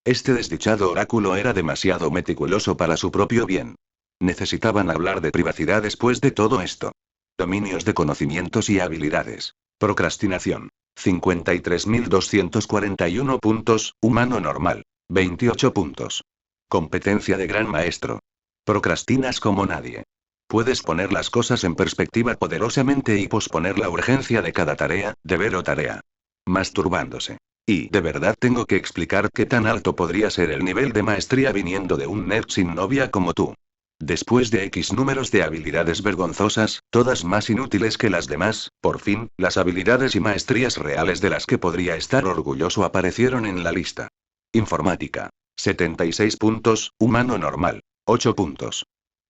Este desdichado oráculo era demasiado meticuloso para su propio bien. Necesitaban hablar de privacidad después de todo esto. Dominios de conocimientos y habilidades. Procrastinación. 53.241 puntos, humano normal. 28 puntos. Competencia de gran maestro. Procrastinas como nadie. Puedes poner las cosas en perspectiva poderosamente y posponer la urgencia de cada tarea, deber o tarea. Masturbándose. Y, ¿de verdad tengo que explicar qué tan alto podría ser el nivel de maestría viniendo de un nerd sin novia como tú? Después de X números de habilidades vergonzosas, todas más inútiles que las demás, por fin, las habilidades y maestrías reales de las que podría estar orgulloso aparecieron en la lista. Informática. 76 puntos, humano normal. 8 puntos.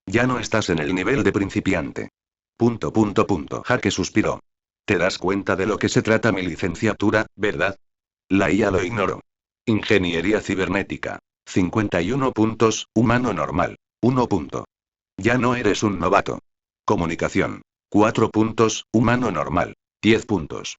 Ya no estás en el nivel de principiante. Jake suspiró. ¿Te das cuenta de lo que se trata mi licenciatura, verdad? La IA lo ignoró. Ingeniería cibernética. 51 puntos, humano normal. 1 punto. Ya no eres un novato. Comunicación. 4 puntos, humano normal. 10 puntos.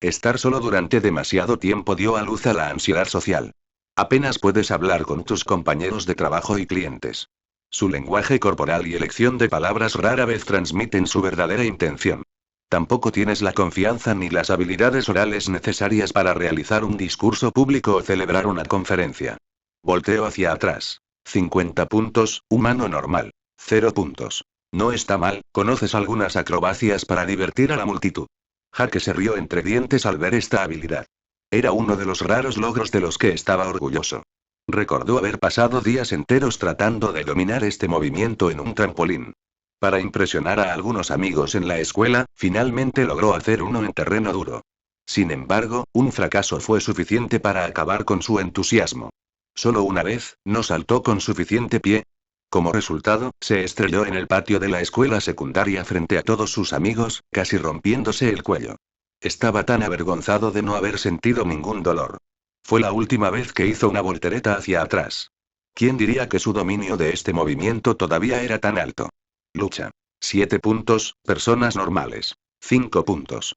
Estar solo durante demasiado tiempo dio a luz a la ansiedad social. Apenas puedes hablar con tus compañeros de trabajo y clientes. Su lenguaje corporal y elección de palabras rara vez transmiten su verdadera intención. Tampoco tienes la confianza ni las habilidades orales necesarias para realizar un discurso público o celebrar una conferencia. Volteo hacia atrás. 50 puntos, humano normal. 0 puntos. No está mal, conoces algunas acrobacias para divertir a la multitud. Hake se rió entre dientes al ver esta habilidad. Era uno de los raros logros de los que estaba orgulloso. Recordó haber pasado días enteros tratando de dominar este movimiento en un trampolín. Para impresionar a algunos amigos en la escuela, finalmente logró hacer uno en terreno duro. Sin embargo, un fracaso fue suficiente para acabar con su entusiasmo. Solo una vez, no saltó con suficiente pie. Como resultado, se estrelló en el patio de la escuela secundaria frente a todos sus amigos, casi rompiéndose el cuello. Estaba tan avergonzado de no haber sentido ningún dolor. Fue la última vez que hizo una voltereta hacia atrás. ¿Quién diría que su dominio de este movimiento todavía era tan alto? Lucha. 7 puntos, personas normales. 5 puntos.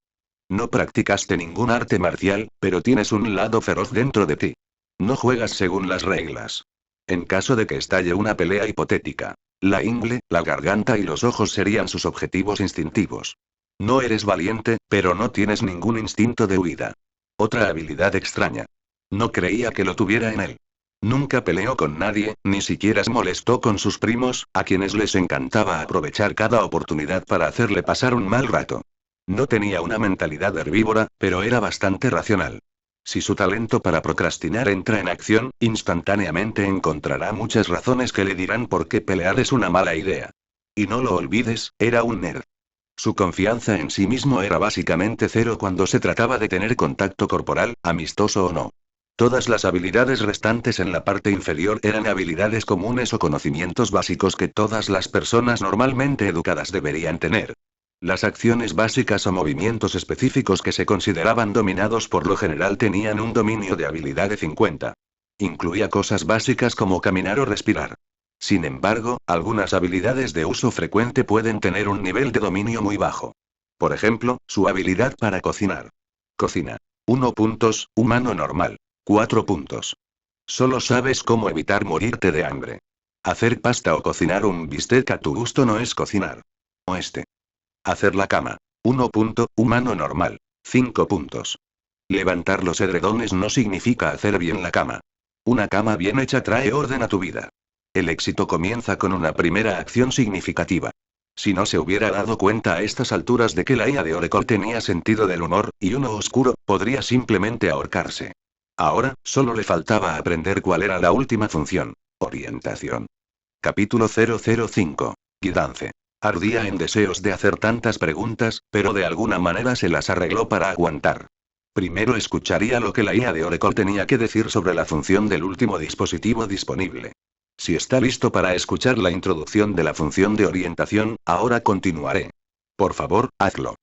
No practicaste ningún arte marcial, pero tienes un lado feroz dentro de ti. No juegas según las reglas. En caso de que estalle una pelea hipotética, la ingle, la garganta y los ojos serían sus objetivos instintivos. No eres valiente, pero no tienes ningún instinto de huida. Otra habilidad extraña. No creía que lo tuviera en él. Nunca peleó con nadie, ni siquiera se molestó con sus primos, a quienes les encantaba aprovechar cada oportunidad para hacerle pasar un mal rato. No tenía una mentalidad herbívora, pero era bastante racional. Si su talento para procrastinar entra en acción, instantáneamente encontrará muchas razones que le dirán por qué pelear es una mala idea. Y no lo olvides, era un nerd. Su confianza en sí mismo era básicamente cero cuando se trataba de tener contacto corporal, amistoso o no. Todas las habilidades restantes en la parte inferior eran habilidades comunes o conocimientos básicos que todas las personas normalmente educadas deberían tener. Las acciones básicas o movimientos específicos que se consideraban dominados por lo general tenían un dominio de habilidad de 50. Incluía cosas básicas como caminar o respirar. Sin embargo, algunas habilidades de uso frecuente pueden tener un nivel de dominio muy bajo. Por ejemplo, su habilidad para cocinar. Cocina. 1 puntos, humano normal. 4 puntos. Solo sabes cómo evitar morirte de hambre. Hacer pasta o cocinar un bistec a tu gusto no es cocinar. Oeste. Hacer la cama. 1 punto, humano normal. 5 puntos. Levantar los edredones no significa hacer bien la cama. Una cama bien hecha trae orden a tu vida. El éxito comienza con una primera acción significativa. Si no se hubiera dado cuenta a estas alturas de que la IA de Oracle tenía sentido del humor, y uno oscuro, podría simplemente ahorcarse. Ahora, solo le faltaba aprender cuál era la última función. Orientación. Capítulo 005. Guidance. Ardía en deseos de hacer tantas preguntas, pero de alguna manera se las arregló para aguantar. Primero escucharía lo que la IA de Oracle tenía que decir sobre la función del último dispositivo disponible. Si está listo para escuchar la introducción de la función de orientación, ahora continuaré. Por favor, hazlo.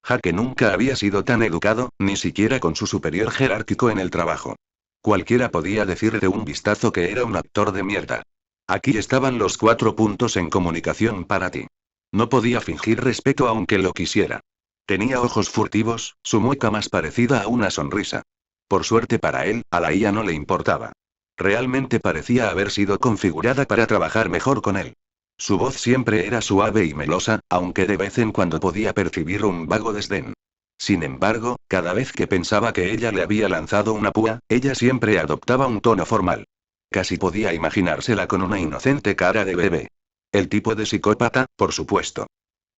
Hake nunca había sido tan educado, ni siquiera con su superior jerárquico en el trabajo. Cualquiera podía decir de un vistazo que era un actor de mierda. Aquí estaban los 4 puntos en comunicación para ti. No podía fingir respeto aunque lo quisiera. Tenía ojos furtivos, su mueca más parecida a una sonrisa. Por suerte para él, a la IA no le importaba. Realmente parecía haber sido configurada para trabajar mejor con él. Su voz siempre era suave y melosa, aunque de vez en cuando podía percibir un vago desdén. Sin embargo, cada vez que pensaba que ella le había lanzado una púa, ella siempre adoptaba un tono formal. Casi podía imaginársela con una inocente cara de bebé. El tipo de psicópata, por supuesto.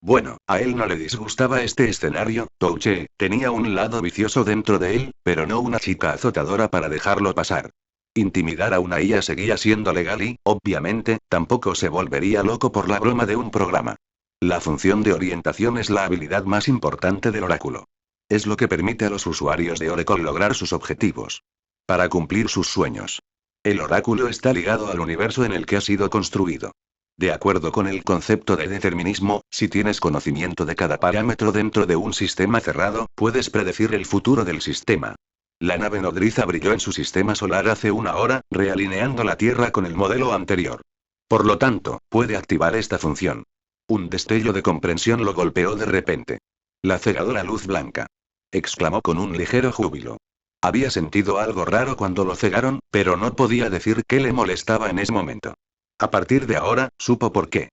Bueno, a él no le disgustaba este escenario, Touche, tenía un lado vicioso dentro de él, pero no una chica azotadora para dejarlo pasar. Intimidar a una IA seguía siendo legal y, obviamente, tampoco se volvería loco por la broma de un programa. La función de orientación es la habilidad más importante del oráculo. Es lo que permite a los usuarios de Oracle lograr sus objetivos. Para cumplir sus sueños. El oráculo está ligado al universo en el que ha sido construido. De acuerdo con el concepto de determinismo, si tienes conocimiento de cada parámetro dentro de un sistema cerrado, puedes predecir el futuro del sistema. La nave nodriza brilló en su sistema solar hace una hora, realineando la Tierra con el modelo anterior. Por lo tanto, puede activar esta función. Un destello de comprensión lo golpeó de repente. La cegadora luz blanca. Exclamó con un ligero júbilo. Había sentido algo raro cuando lo cegaron, pero no podía decir qué le molestaba en ese momento. A partir de ahora, supo por qué.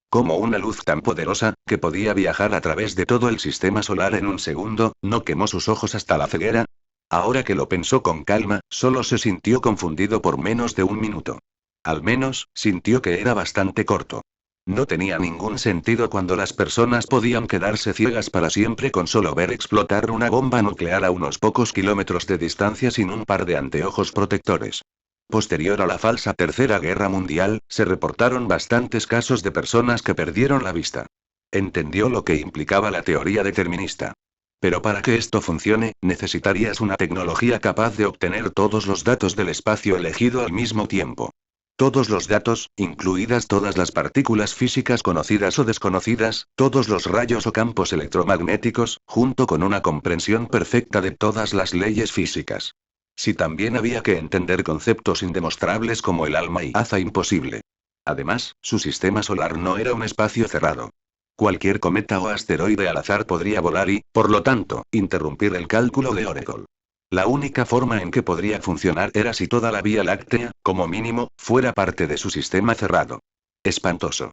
Como una luz tan poderosa, que podía viajar a través de todo el sistema solar en un segundo, no quemó sus ojos hasta la ceguera. Ahora que lo pensó con calma, solo se sintió confundido por menos de un minuto. Al menos, sintió que era bastante corto. No tenía ningún sentido cuando las personas podían quedarse ciegas para siempre con solo ver explotar una bomba nuclear a unos pocos kilómetros de distancia sin un par de anteojos protectores. Posterior a la falsa Tercera Guerra Mundial, se reportaron bastantes casos de personas que perdieron la vista. Entendió lo que implicaba la teoría determinista. Pero para que esto funcione, necesitarías una tecnología capaz de obtener todos los datos del espacio elegido al mismo tiempo. Todos los datos, incluidas todas las partículas físicas conocidas o desconocidas, todos los rayos o campos electromagnéticos, junto con una comprensión perfecta de todas las leyes físicas. Si también había que entender conceptos indemostrables como el alma y haza imposible. Además, su sistema solar no era un espacio cerrado. Cualquier cometa o asteroide al azar podría volar y, por lo tanto, interrumpir el cálculo de Oracle. La única forma en que podría funcionar era si toda la Vía Láctea, como mínimo, fuera parte de su sistema cerrado. Espantoso.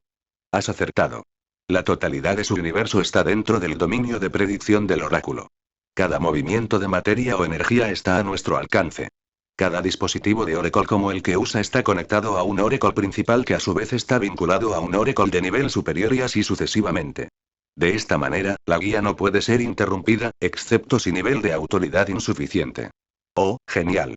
Has acertado. La totalidad de su universo está dentro del dominio de predicción del oráculo. Cada movimiento de materia o energía está a nuestro alcance. Cada dispositivo de Oracle como el que usa está conectado a un Oracle principal que a su vez está vinculado a un Oracle de nivel superior y así sucesivamente. De esta manera, la guía no puede ser interrumpida, excepto si nivel de autoridad insuficiente. Oh, genial.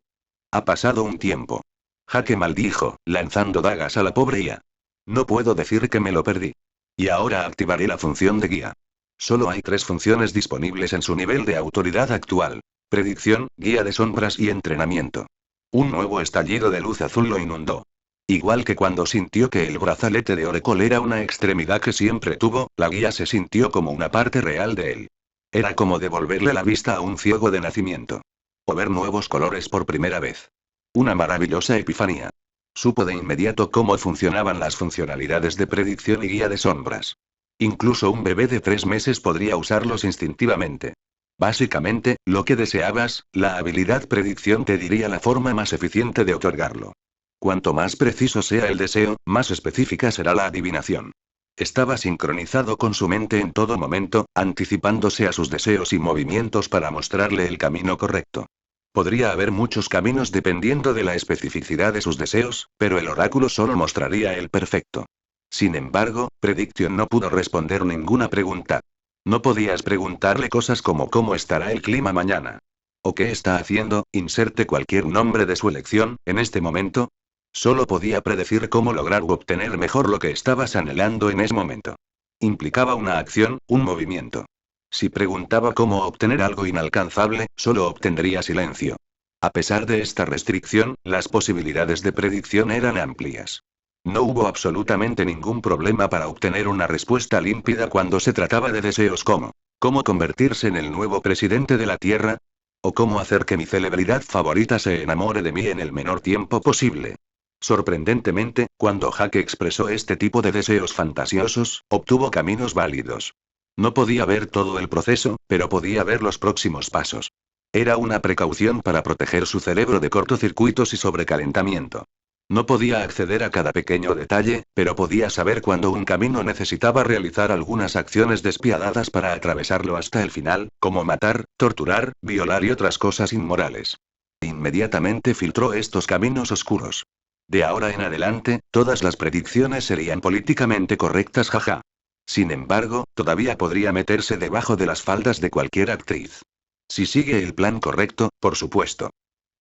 Ha pasado un tiempo. Jaque maldijo, lanzando dagas a la pobre IA. No puedo decir que me lo perdí. Y ahora activaré la función de guía. Solo hay 3 funciones disponibles en su nivel de autoridad actual. Predicción, guía de sombras y entrenamiento. Un nuevo estallido de luz azul lo inundó. Igual que cuando sintió que el brazalete de Oracle era una extremidad que siempre tuvo, la guía se sintió como una parte real de él. Era como devolverle la vista a un ciego de nacimiento. O ver nuevos colores por primera vez. Una maravillosa epifanía. Supo de inmediato cómo funcionaban las funcionalidades de predicción y guía de sombras. Incluso un bebé de 3 meses podría usarlos instintivamente. Básicamente, lo que deseabas, la habilidad predicción te diría la forma más eficiente de otorgarlo. Cuanto más preciso sea el deseo, más específica será la adivinación. Estaba sincronizado con su mente en todo momento, anticipándose a sus deseos y movimientos para mostrarle el camino correcto. Podría haber muchos caminos dependiendo de la especificidad de sus deseos, pero el oráculo solo mostraría el perfecto. Sin embargo, Prediction no pudo responder ninguna pregunta. No podías preguntarle cosas como ¿cómo estará el clima mañana? ¿O qué está haciendo? Inserte cualquier nombre de su elección, en este momento. Solo podía predecir cómo lograr u obtener mejor lo que estabas anhelando en ese momento. Implicaba una acción, un movimiento. Si preguntaba cómo obtener algo inalcanzable, solo obtendría silencio. A pesar de esta restricción, las posibilidades de predicción eran amplias. No hubo absolutamente ningún problema para obtener una respuesta límpida cuando se trataba de deseos como ¿cómo convertirse en el nuevo presidente de la Tierra? ¿O cómo hacer que mi celebridad favorita se enamore de mí en el menor tiempo posible? Sorprendentemente, cuando Jaque expresó este tipo de deseos fantasiosos, obtuvo caminos válidos. No podía ver todo el proceso, pero podía ver los próximos pasos. Era una precaución para proteger su cerebro de cortocircuitos y sobrecalentamiento. No podía acceder a cada pequeño detalle, pero podía saber cuando un camino necesitaba realizar algunas acciones despiadadas para atravesarlo hasta el final, como matar, torturar, violar y otras cosas inmorales. Inmediatamente filtró estos caminos oscuros. De ahora en adelante, todas las predicciones serían políticamente correctas, jaja. Sin embargo, todavía podría meterse debajo de las faldas de cualquier actriz. Si sigue el plan correcto, por supuesto.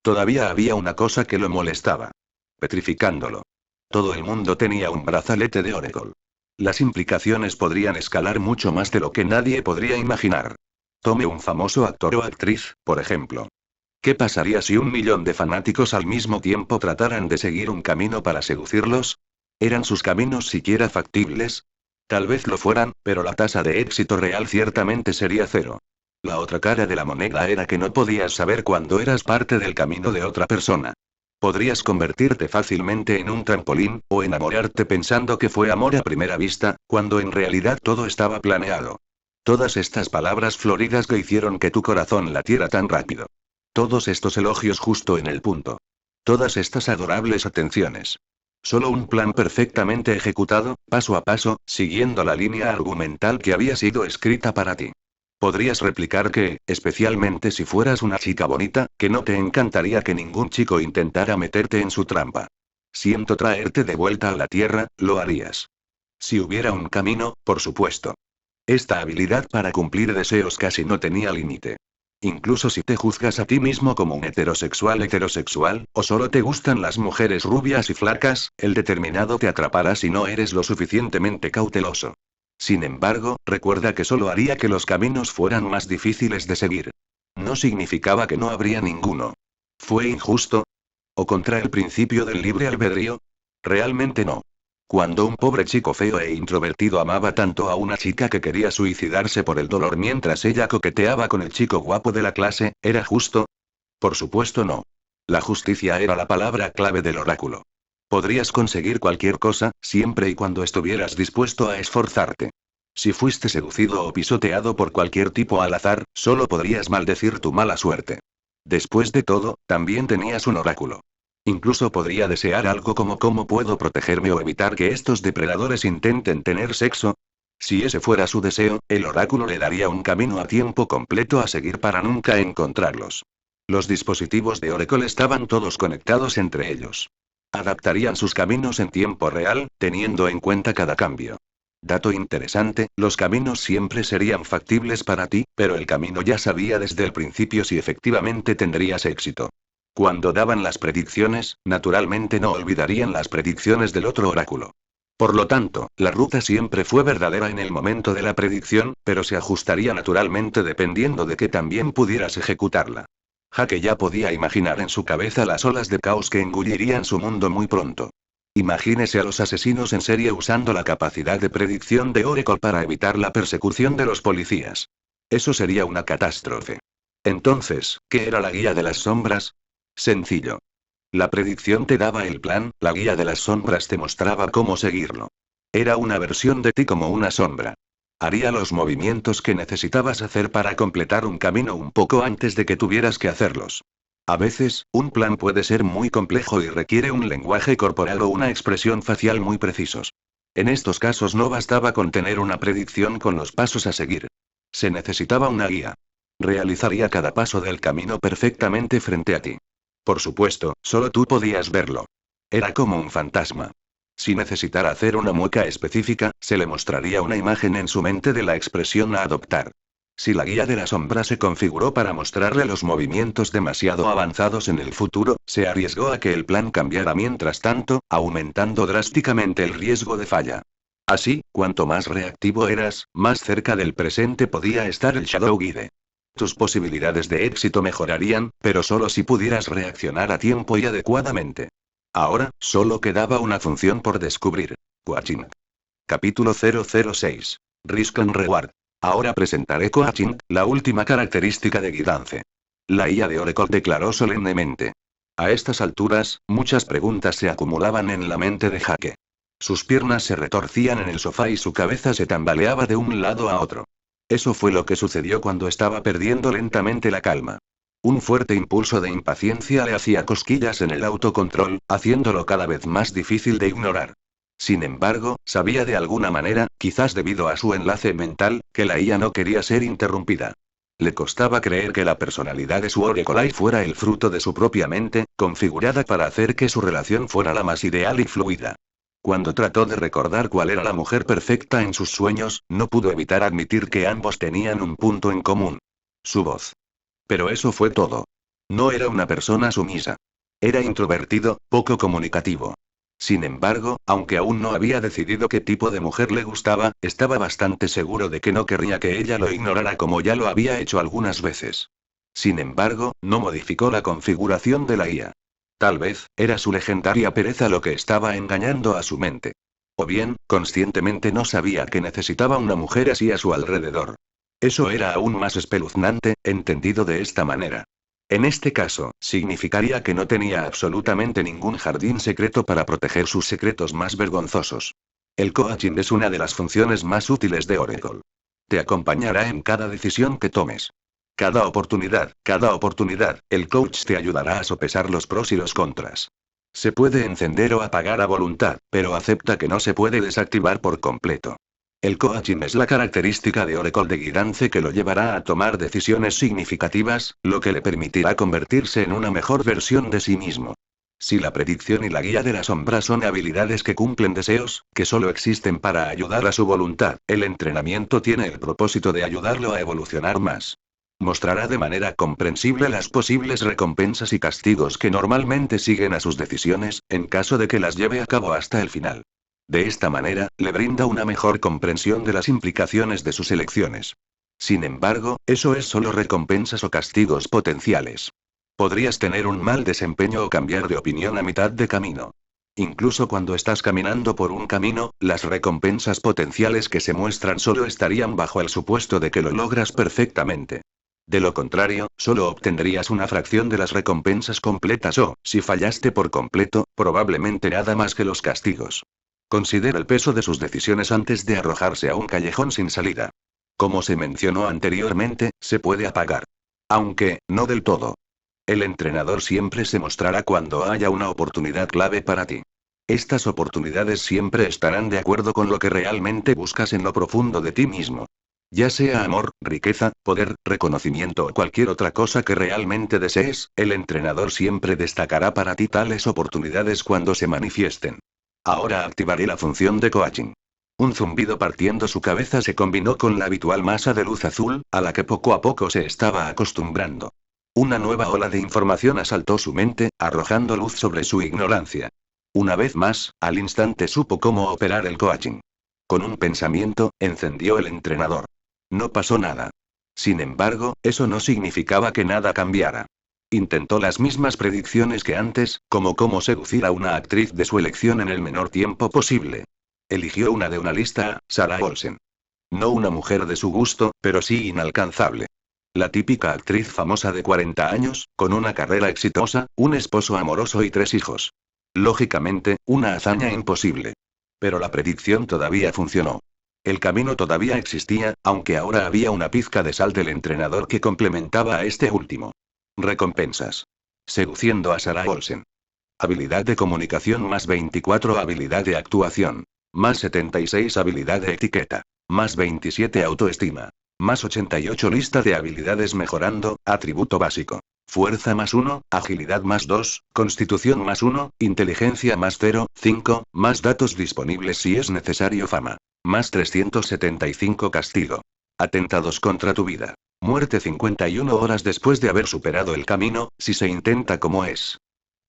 Todavía había una cosa que lo molestaba. Petrificándolo. Todo el mundo tenía un brazalete de Oracle. Las implicaciones podrían escalar mucho más de lo que nadie podría imaginar. Tome un famoso actor o actriz, por ejemplo. ¿Qué pasaría si 1 millón de fanáticos al mismo tiempo trataran de seguir un camino para seducirlos? ¿Eran sus caminos siquiera factibles? Tal vez lo fueran, pero la tasa de éxito real ciertamente sería 0. La otra cara de la moneda era que no podías saber cuándo eras parte del camino de otra persona. Podrías convertirte fácilmente en un trampolín, o enamorarte pensando que fue amor a primera vista, cuando en realidad todo estaba planeado. Todas estas palabras floridas que hicieron que tu corazón latiera tan rápido. Todos estos elogios justo en el punto. Todas estas adorables atenciones. Solo un plan perfectamente ejecutado, paso a paso, siguiendo la línea argumental que había sido escrita para ti. Podrías replicar que, especialmente si fueras una chica bonita, que no te encantaría que ningún chico intentara meterte en su trampa. Siento traerte de vuelta a la Tierra, lo harías. Si hubiera un camino, por supuesto. Esta habilidad para cumplir deseos casi no tenía límite. Incluso si te juzgas a ti mismo como un heterosexual, o solo te gustan las mujeres rubias y flacas, el determinado te atrapará si no eres lo suficientemente cauteloso. Sin embargo, recuerda que solo haría que los caminos fueran más difíciles de seguir. No significaba que no habría ninguno. ¿Fue injusto? ¿O contra el principio del libre albedrío? Realmente no. Cuando un pobre chico feo e introvertido amaba tanto a una chica que quería suicidarse por el dolor mientras ella coqueteaba con el chico guapo de la clase, ¿era justo? Por supuesto no. La justicia era la palabra clave del oráculo. Podrías conseguir cualquier cosa, siempre y cuando estuvieras dispuesto a esforzarte. Si fuiste seducido o pisoteado por cualquier tipo al azar, solo podrías maldecir tu mala suerte. Después de todo, también tenías un oráculo. Incluso podría desear algo como cómo puedo protegerme o evitar que estos depredadores intenten tener sexo. Si ese fuera su deseo, el oráculo le daría un camino a tiempo completo a seguir para nunca encontrarlos. Los dispositivos de Oracle estaban todos conectados entre ellos. Adaptarían sus caminos en tiempo real, teniendo en cuenta cada cambio. Dato interesante, los caminos siempre serían factibles para ti, pero el camino ya sabía desde el principio si efectivamente tendrías éxito. Cuando daban las predicciones, naturalmente no olvidarían las predicciones del otro oráculo. Por lo tanto, la ruta siempre fue verdadera en el momento de la predicción, pero se ajustaría naturalmente dependiendo de que también pudieras ejecutarla. Jaque ya podía imaginar en su cabeza las olas de caos que engullirían su mundo muy pronto. Imagínese a los asesinos en serie usando la capacidad de predicción de Oracle para evitar la persecución de los policías. Eso sería una catástrofe. Entonces, ¿qué era la guía de las sombras? Sencillo. La predicción te daba el plan, la guía de las sombras te mostraba cómo seguirlo. Era una versión de ti como una sombra. Haría los movimientos que necesitabas hacer para completar un camino un poco antes de que tuvieras que hacerlos. A veces, un plan puede ser muy complejo y requiere un lenguaje corporal o una expresión facial muy precisos. En estos casos no bastaba con tener una predicción con los pasos a seguir. Se necesitaba una guía. Realizaría cada paso del camino perfectamente frente a ti. Por supuesto, solo tú podías verlo. Era como un fantasma. Si necesitara hacer una mueca específica, se le mostraría una imagen en su mente de la expresión a adoptar. Si la guía de la sombra se configuró para mostrarle los movimientos demasiado avanzados en el futuro, se arriesgó a que el plan cambiara mientras tanto, aumentando drásticamente el riesgo de falla. Así, cuanto más reactivo eras, más cerca del presente podía estar el Shadow Guide. Tus posibilidades de éxito mejorarían, pero solo si pudieras reaccionar a tiempo y adecuadamente. Ahora, solo quedaba una función por descubrir. Coaching. Capítulo 006. Risk and Reward. Ahora presentaré Coaching, la última característica de Guidance. La IA de Oracle declaró solemnemente. A estas alturas, muchas preguntas se acumulaban en la mente de Jaque. Sus piernas se retorcían en el sofá y su cabeza se tambaleaba de un lado a otro. Eso fue lo que sucedió cuando estaba perdiendo lentamente la calma. Un fuerte impulso de impaciencia le hacía cosquillas en el autocontrol, haciéndolo cada vez más difícil de ignorar. Sin embargo, sabía de alguna manera, quizás debido a su enlace mental, que la IA no quería ser interrumpida. Le costaba creer que la personalidad de su Oracle fuera el fruto de su propia mente, configurada para hacer que su relación fuera la más ideal y fluida. Cuando trató de recordar cuál era la mujer perfecta en sus sueños, no pudo evitar admitir que ambos tenían un punto en común. Su voz. Pero eso fue todo. No era una persona sumisa. Era introvertido, poco comunicativo. Sin embargo, aunque aún no había decidido qué tipo de mujer le gustaba, estaba bastante seguro de que no querría que ella lo ignorara como ya lo había hecho algunas veces. Sin embargo, no modificó la configuración de la IA. Tal vez, era su legendaria pereza lo que estaba engañando a su mente. O bien, conscientemente no sabía que necesitaba una mujer así a su alrededor. Eso era aún más espeluznante, entendido de esta manera. En este caso, significaría que no tenía absolutamente ningún jardín secreto para proteger sus secretos más vergonzosos. El coaching es una de las funciones más útiles de Oracle. Te acompañará en cada decisión que tomes. Cada oportunidad, el coach te ayudará a sopesar los pros y los contras. Se puede encender o apagar a voluntad, pero acepta que no se puede desactivar por completo. El coaching es la característica de Oracle de Guidance que lo llevará a tomar decisiones significativas, lo que le permitirá convertirse en una mejor versión de sí mismo. Si la predicción y la guía de la sombra son habilidades que cumplen deseos, que solo existen para ayudar a su voluntad, el entrenamiento tiene el propósito de ayudarlo a evolucionar más. Mostrará de manera comprensible las posibles recompensas y castigos que normalmente siguen a sus decisiones, en caso de que las lleve a cabo hasta el final. De esta manera, le brinda una mejor comprensión de las implicaciones de sus elecciones. Sin embargo, eso es solo recompensas o castigos potenciales. Podrías tener un mal desempeño o cambiar de opinión a mitad de camino. Incluso cuando estás caminando por un camino, las recompensas potenciales que se muestran solo estarían bajo el supuesto de que lo logras perfectamente. De lo contrario, solo obtendrías una fracción de las recompensas completas o, si fallaste por completo, probablemente nada más que los castigos. Considera el peso de sus decisiones antes de arrojarse a un callejón sin salida. Como se mencionó anteriormente, se puede apagar. Aunque, no del todo. El entrenador siempre se mostrará cuando haya una oportunidad clave para ti. Estas oportunidades siempre estarán de acuerdo con lo que realmente buscas en lo profundo de ti mismo. Ya sea amor, riqueza, poder, reconocimiento o cualquier otra cosa que realmente desees, el entrenador siempre destacará para ti tales oportunidades cuando se manifiesten. Ahora activaré la función de coaching. Un zumbido partiendo su cabeza se combinó con la habitual masa de luz azul, a la que poco a poco se estaba acostumbrando. Una nueva ola de información asaltó su mente, arrojando luz sobre su ignorancia. Una vez más, al instante supo cómo operar el coaching. Con un pensamiento, encendió el entrenador. No pasó nada. Sin embargo, eso no significaba que nada cambiara. Intentó las mismas predicciones que antes, como cómo seducir a una actriz de su elección en el menor tiempo posible. Eligió una de una lista A, Sarah Olsen. No una mujer de su gusto, pero sí inalcanzable. La típica actriz famosa de 40 años, con una carrera exitosa, un esposo amoroso y 3 hijos. Lógicamente, una hazaña imposible. Pero la predicción todavía funcionó. El camino todavía existía, aunque ahora había una pizca de sal del entrenador que complementaba a este último. Recompensas. Seduciendo a Sarah Olsen. Habilidad de comunicación más 24, habilidad de actuación. Más 76, habilidad de etiqueta. Más 27, autoestima. Más 88, lista de habilidades mejorando, atributo básico. Fuerza más 1, agilidad más 2, constitución más 1, inteligencia más 0, 5, más datos disponibles si es necesario, fama. Más 375, castigo. Atentados contra tu vida. Muerte 51 horas después de haber superado el camino, si se intenta como es.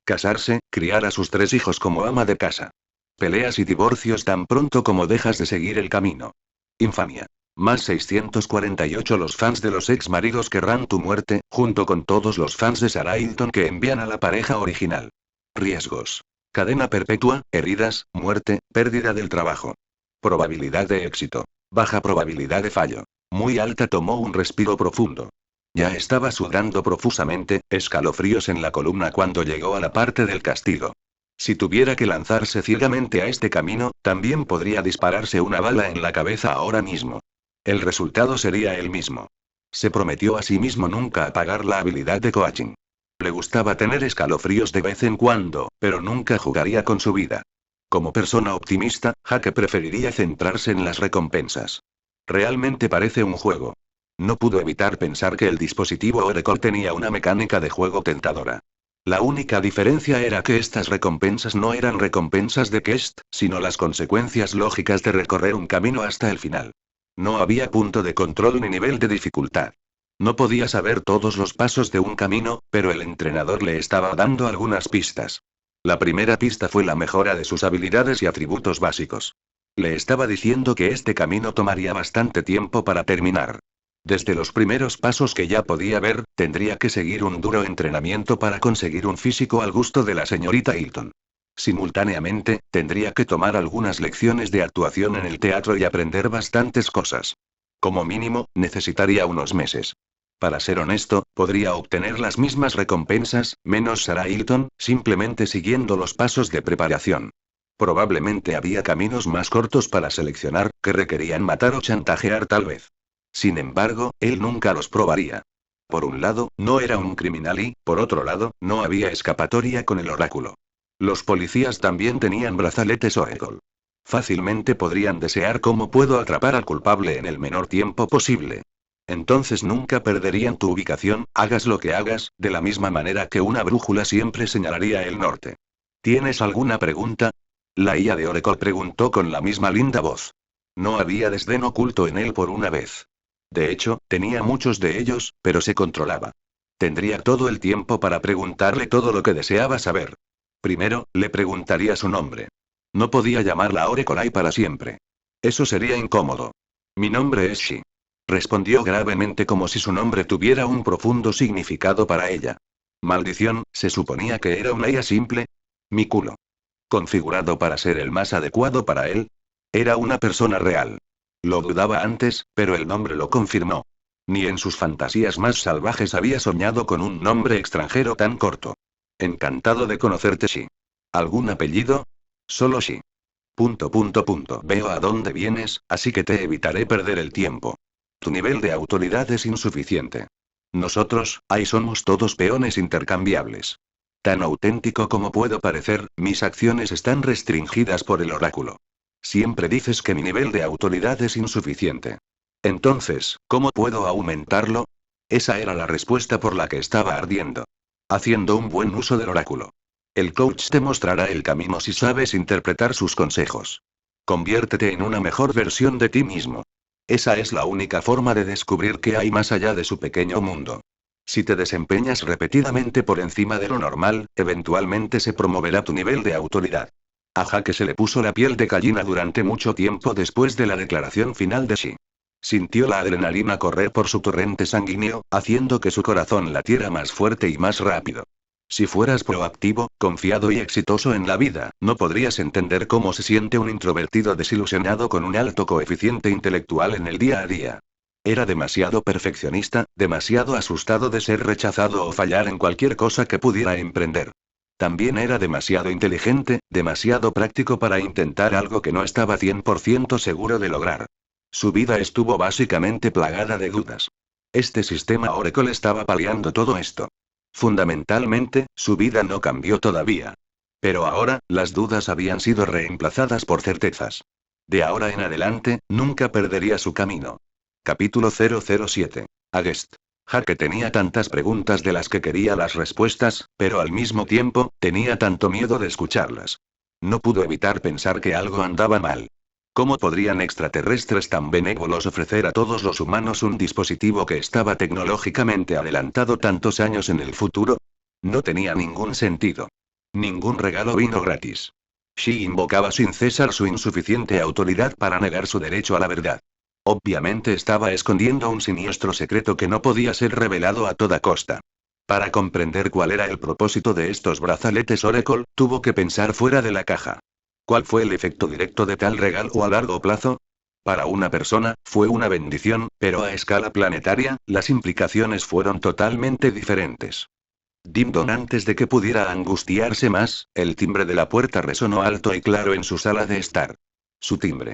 Casarse, criar a sus 3 hijos como ama de casa. Peleas y divorcios tan pronto como dejas de seguir el camino. Infamia. Más 648, los fans de los ex maridos querrán tu muerte, junto con todos los fans de Sarah Hilton que envían a la pareja original. Riesgos. Cadena perpetua, heridas, muerte, pérdida del trabajo. Probabilidad de éxito. Baja probabilidad de fallo. Muy alta. Tomó un respiro profundo. Ya estaba sudando profusamente, escalofríos en la columna cuando llegó a la parte del castigo. Si tuviera que lanzarse ciegamente a este camino, también podría dispararse una bala en la cabeza ahora mismo. El resultado sería el mismo. Se prometió a sí mismo nunca apagar la habilidad de coaching. Le gustaba tener escalofríos de vez en cuando, pero nunca jugaría con su vida. Como persona optimista, Jake preferiría centrarse en las recompensas. Realmente parece un juego. No pudo evitar pensar que el dispositivo Oracle tenía una mecánica de juego tentadora. La única diferencia era que estas recompensas no eran recompensas de quest, sino las consecuencias lógicas de recorrer un camino hasta el final. No había punto de control ni nivel de dificultad. No podía saber todos los pasos de un camino, pero el entrenador le estaba dando algunas pistas. La primera pista fue la mejora de sus habilidades y atributos básicos. Le estaba diciendo que este camino tomaría bastante tiempo para terminar. Desde los primeros pasos que ya podía ver, tendría que seguir un duro entrenamiento para conseguir un físico al gusto de la señorita Hilton. Simultáneamente, tendría que tomar algunas lecciones de actuación en el teatro y aprender bastantes cosas. Como mínimo, necesitaría unos meses. Para ser honesto, podría obtener las mismas recompensas, menos Sarah Hilton, simplemente siguiendo los pasos de preparación. Probablemente había caminos más cortos para seleccionar, que requerían matar o chantajear tal vez. Sin embargo, él nunca los probaría. Por un lado, no era un criminal y, por otro lado, no había escapatoria con el oráculo. Los policías también tenían brazaletes Oracle. Fácilmente podrían desear cómo puedo atrapar al culpable en el menor tiempo posible. Entonces nunca perderían tu ubicación, hagas lo que hagas, de la misma manera que una brújula siempre señalaría el norte. ¿Tienes alguna pregunta? La IA de Oracle preguntó con la misma linda voz. No había desdén oculto en él por una vez. De hecho, tenía muchos de ellos, pero se controlaba. Tendría todo el tiempo para preguntarle todo lo que deseaba saber. Primero, le preguntaría su nombre. No podía llamarla Oracle para siempre. Eso sería incómodo. Mi nombre es Shi. Respondió gravemente como si su nombre tuviera un profundo significado para ella. Maldición, ¿se suponía que era una IA simple? Mi culo. Configurado para ser el más adecuado para él. Era una persona real. Lo dudaba antes, pero el nombre lo confirmó. Ni en sus fantasías más salvajes había soñado con un nombre extranjero tan corto. Encantado de conocerte, Shi. ¿Algún apellido? Solo Shi. Veo a dónde vienes, así que te evitaré perder el tiempo. Tu nivel de autoridad es insuficiente. Nosotros, ahí somos todos peones intercambiables. Tan auténtico como puedo parecer, mis acciones están restringidas por el oráculo. Siempre dices que mi nivel de autoridad es insuficiente. Entonces, ¿cómo puedo aumentarlo? Esa era la respuesta por la que estaba ardiendo. Haciendo un buen uso del oráculo. El coach te mostrará el camino si sabes interpretar sus consejos. Conviértete en una mejor versión de ti mismo. Esa es la única forma de descubrir qué hay más allá de su pequeño mundo. Si te desempeñas repetidamente por encima de lo normal, eventualmente se promoverá tu nivel de autoridad. A Jaque se le puso la piel de gallina durante mucho tiempo después de la declaración final de Shi. Sintió la adrenalina correr por su torrente sanguíneo, haciendo que su corazón latiera más fuerte y más rápido. Si fueras proactivo, confiado y exitoso en la vida, no podrías entender cómo se siente un introvertido desilusionado con un alto coeficiente intelectual en el día a día. Era demasiado perfeccionista, demasiado asustado de ser rechazado o fallar en cualquier cosa que pudiera emprender. También era demasiado inteligente, demasiado práctico para intentar algo que no estaba 100% seguro de lograr. Su vida estuvo básicamente plagada de dudas. Este sistema Oracle estaba paliando todo esto. Fundamentalmente, su vida no cambió todavía. Pero ahora, las dudas habían sido reemplazadas por certezas. De ahora en adelante, nunca perdería su camino. Capítulo 007. Agest. Jaque tenía tantas preguntas de las que quería las respuestas, pero al mismo tiempo, tenía tanto miedo de escucharlas. No pudo evitar pensar que algo andaba mal. ¿Cómo podrían extraterrestres tan benévolos ofrecer a todos los humanos un dispositivo que estaba tecnológicamente adelantado tantos años en el futuro? No tenía ningún sentido. Ningún regalo vino gratis. Shi invocaba sin cesar su insuficiente autoridad para negar su derecho a la verdad. Obviamente estaba escondiendo un siniestro secreto que no podía ser revelado a toda costa. Para comprender cuál era el propósito de estos brazaletes Oracle, tuvo que pensar fuera de la caja. ¿Cuál fue el efecto directo de tal regalo a largo plazo? Para una persona, fue una bendición, pero a escala planetaria, las implicaciones fueron totalmente diferentes. Dim-dom, antes de que pudiera angustiarse más, el timbre de la puerta resonó alto y claro en su sala de estar. Su timbre.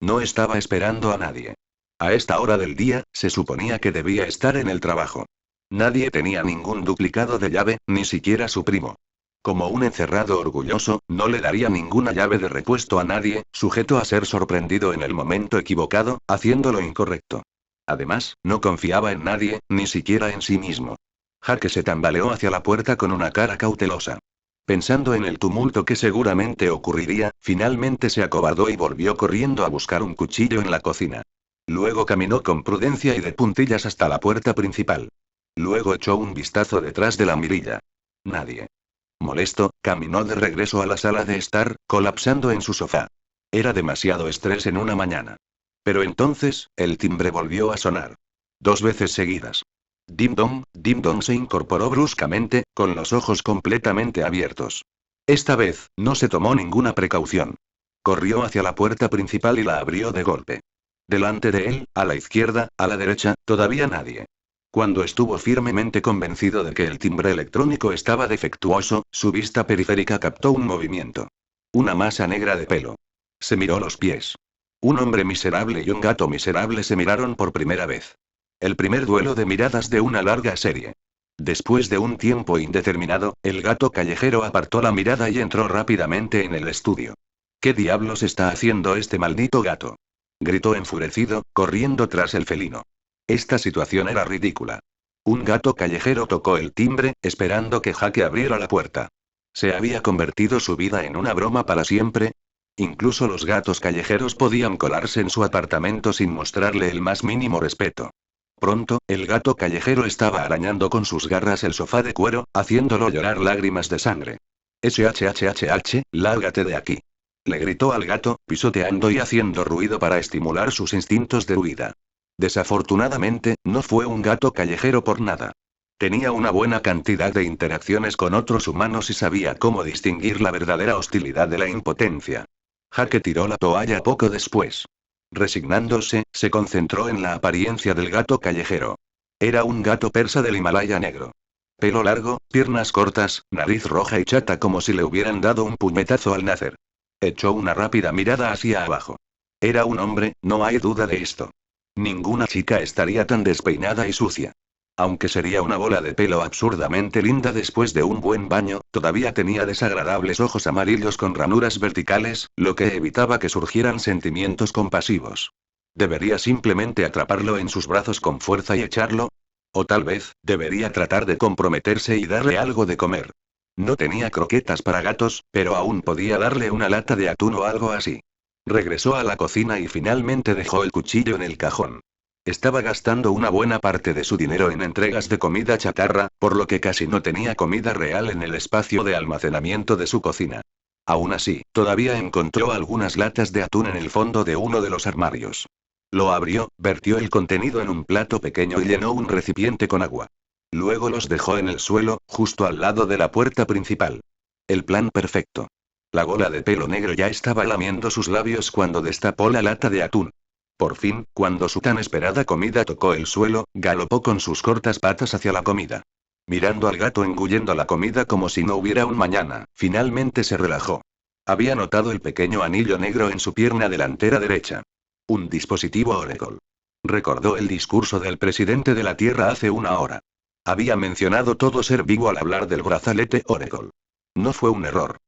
No estaba esperando a nadie. A esta hora del día, se suponía que debía estar en el trabajo. Nadie tenía ningún duplicado de llave, ni siquiera su primo. Como un encerrado orgulloso, no le daría ninguna llave de repuesto a nadie, sujeto a ser sorprendido en el momento equivocado, haciendo lo incorrecto. Además, no confiaba en nadie, ni siquiera en sí mismo. Jaque se tambaleó hacia la puerta con una cara cautelosa. Pensando en el tumulto que seguramente ocurriría, finalmente se acobardó y volvió corriendo a buscar un cuchillo en la cocina. Luego caminó con prudencia y de puntillas hasta la puerta principal. Luego echó un vistazo detrás de la mirilla. Nadie. Molesto, caminó de regreso a la sala de estar, colapsando en su sofá. Era demasiado estrés en una mañana. Pero entonces, el timbre volvió a sonar. 2 veces seguidas. Dim-dom se incorporó bruscamente, con los ojos completamente abiertos. Esta vez, no se tomó ninguna precaución. Corrió hacia la puerta principal y la abrió de golpe. Delante de él, a la izquierda, a la derecha, todavía nadie. Cuando estuvo firmemente convencido de que el timbre electrónico estaba defectuoso, su vista periférica captó un movimiento. Una masa negra de pelo. Se miró los pies. Un hombre miserable y un gato miserable se miraron por primera vez. El primer duelo de miradas de una larga serie. Después de un tiempo indeterminado, el gato callejero apartó la mirada y entró rápidamente en el estudio. ¿Qué diablos está haciendo este maldito gato?, gritó enfurecido, corriendo tras el felino. Esta situación era ridícula. Un gato callejero tocó el timbre, esperando que Jake abriera la puerta. ¿Se había convertido su vida en una broma para siempre? Incluso los gatos callejeros podían colarse en su apartamento sin mostrarle el más mínimo respeto. Pronto, el gato callejero estaba arañando con sus garras el sofá de cuero, haciéndolo llorar lágrimas de sangre. ¡Shhhhh! ¡Lárgate de aquí! Le gritó al gato, pisoteando y haciendo ruido para estimular sus instintos de huida. Desafortunadamente, no fue un gato callejero por nada. Tenía una buena cantidad de interacciones con otros humanos y sabía cómo distinguir la verdadera hostilidad de la impotencia. Jake tiró la toalla poco después. Resignándose, se concentró en la apariencia del gato callejero. Era un gato persa del Himalaya negro. Pelo largo, piernas cortas, nariz roja y chata como si le hubieran dado un puñetazo al nacer. Echó una rápida mirada hacia abajo. Era un hombre, no hay duda de esto. Ninguna chica estaría tan despeinada y sucia. Aunque sería una bola de pelo absurdamente linda después de un buen baño, todavía tenía desagradables ojos amarillos con ranuras verticales, lo que evitaba que surgieran sentimientos compasivos. ¿Debería simplemente atraparlo en sus brazos con fuerza y echarlo? O tal vez, debería tratar de comprometerse y darle algo de comer. No tenía croquetas para gatos, pero aún podía darle una lata de atún o algo así. Regresó a la cocina y finalmente dejó el cuchillo en el cajón. Estaba gastando una buena parte de su dinero en entregas de comida chatarra, por lo que casi no tenía comida real en el espacio de almacenamiento de su cocina. Aún así, todavía encontró algunas latas de atún en el fondo de uno de los armarios. Lo abrió, vertió el contenido en un plato pequeño y llenó un recipiente con agua. Luego los dejó en el suelo, justo al lado de la puerta principal. El plan perfecto. La bola de pelo negro ya estaba lamiendo sus labios cuando destapó la lata de atún. Por fin, cuando su tan esperada comida tocó el suelo, galopó con sus cortas patas hacia la comida. Mirando al gato engullendo la comida como si no hubiera un mañana, finalmente se relajó. Había notado el pequeño anillo negro en su pierna delantera derecha. Un dispositivo Oracle. Recordó el discurso del presidente de la Tierra hace una hora. Había mencionado todo ser vivo al hablar del brazalete Oracle. No fue un error.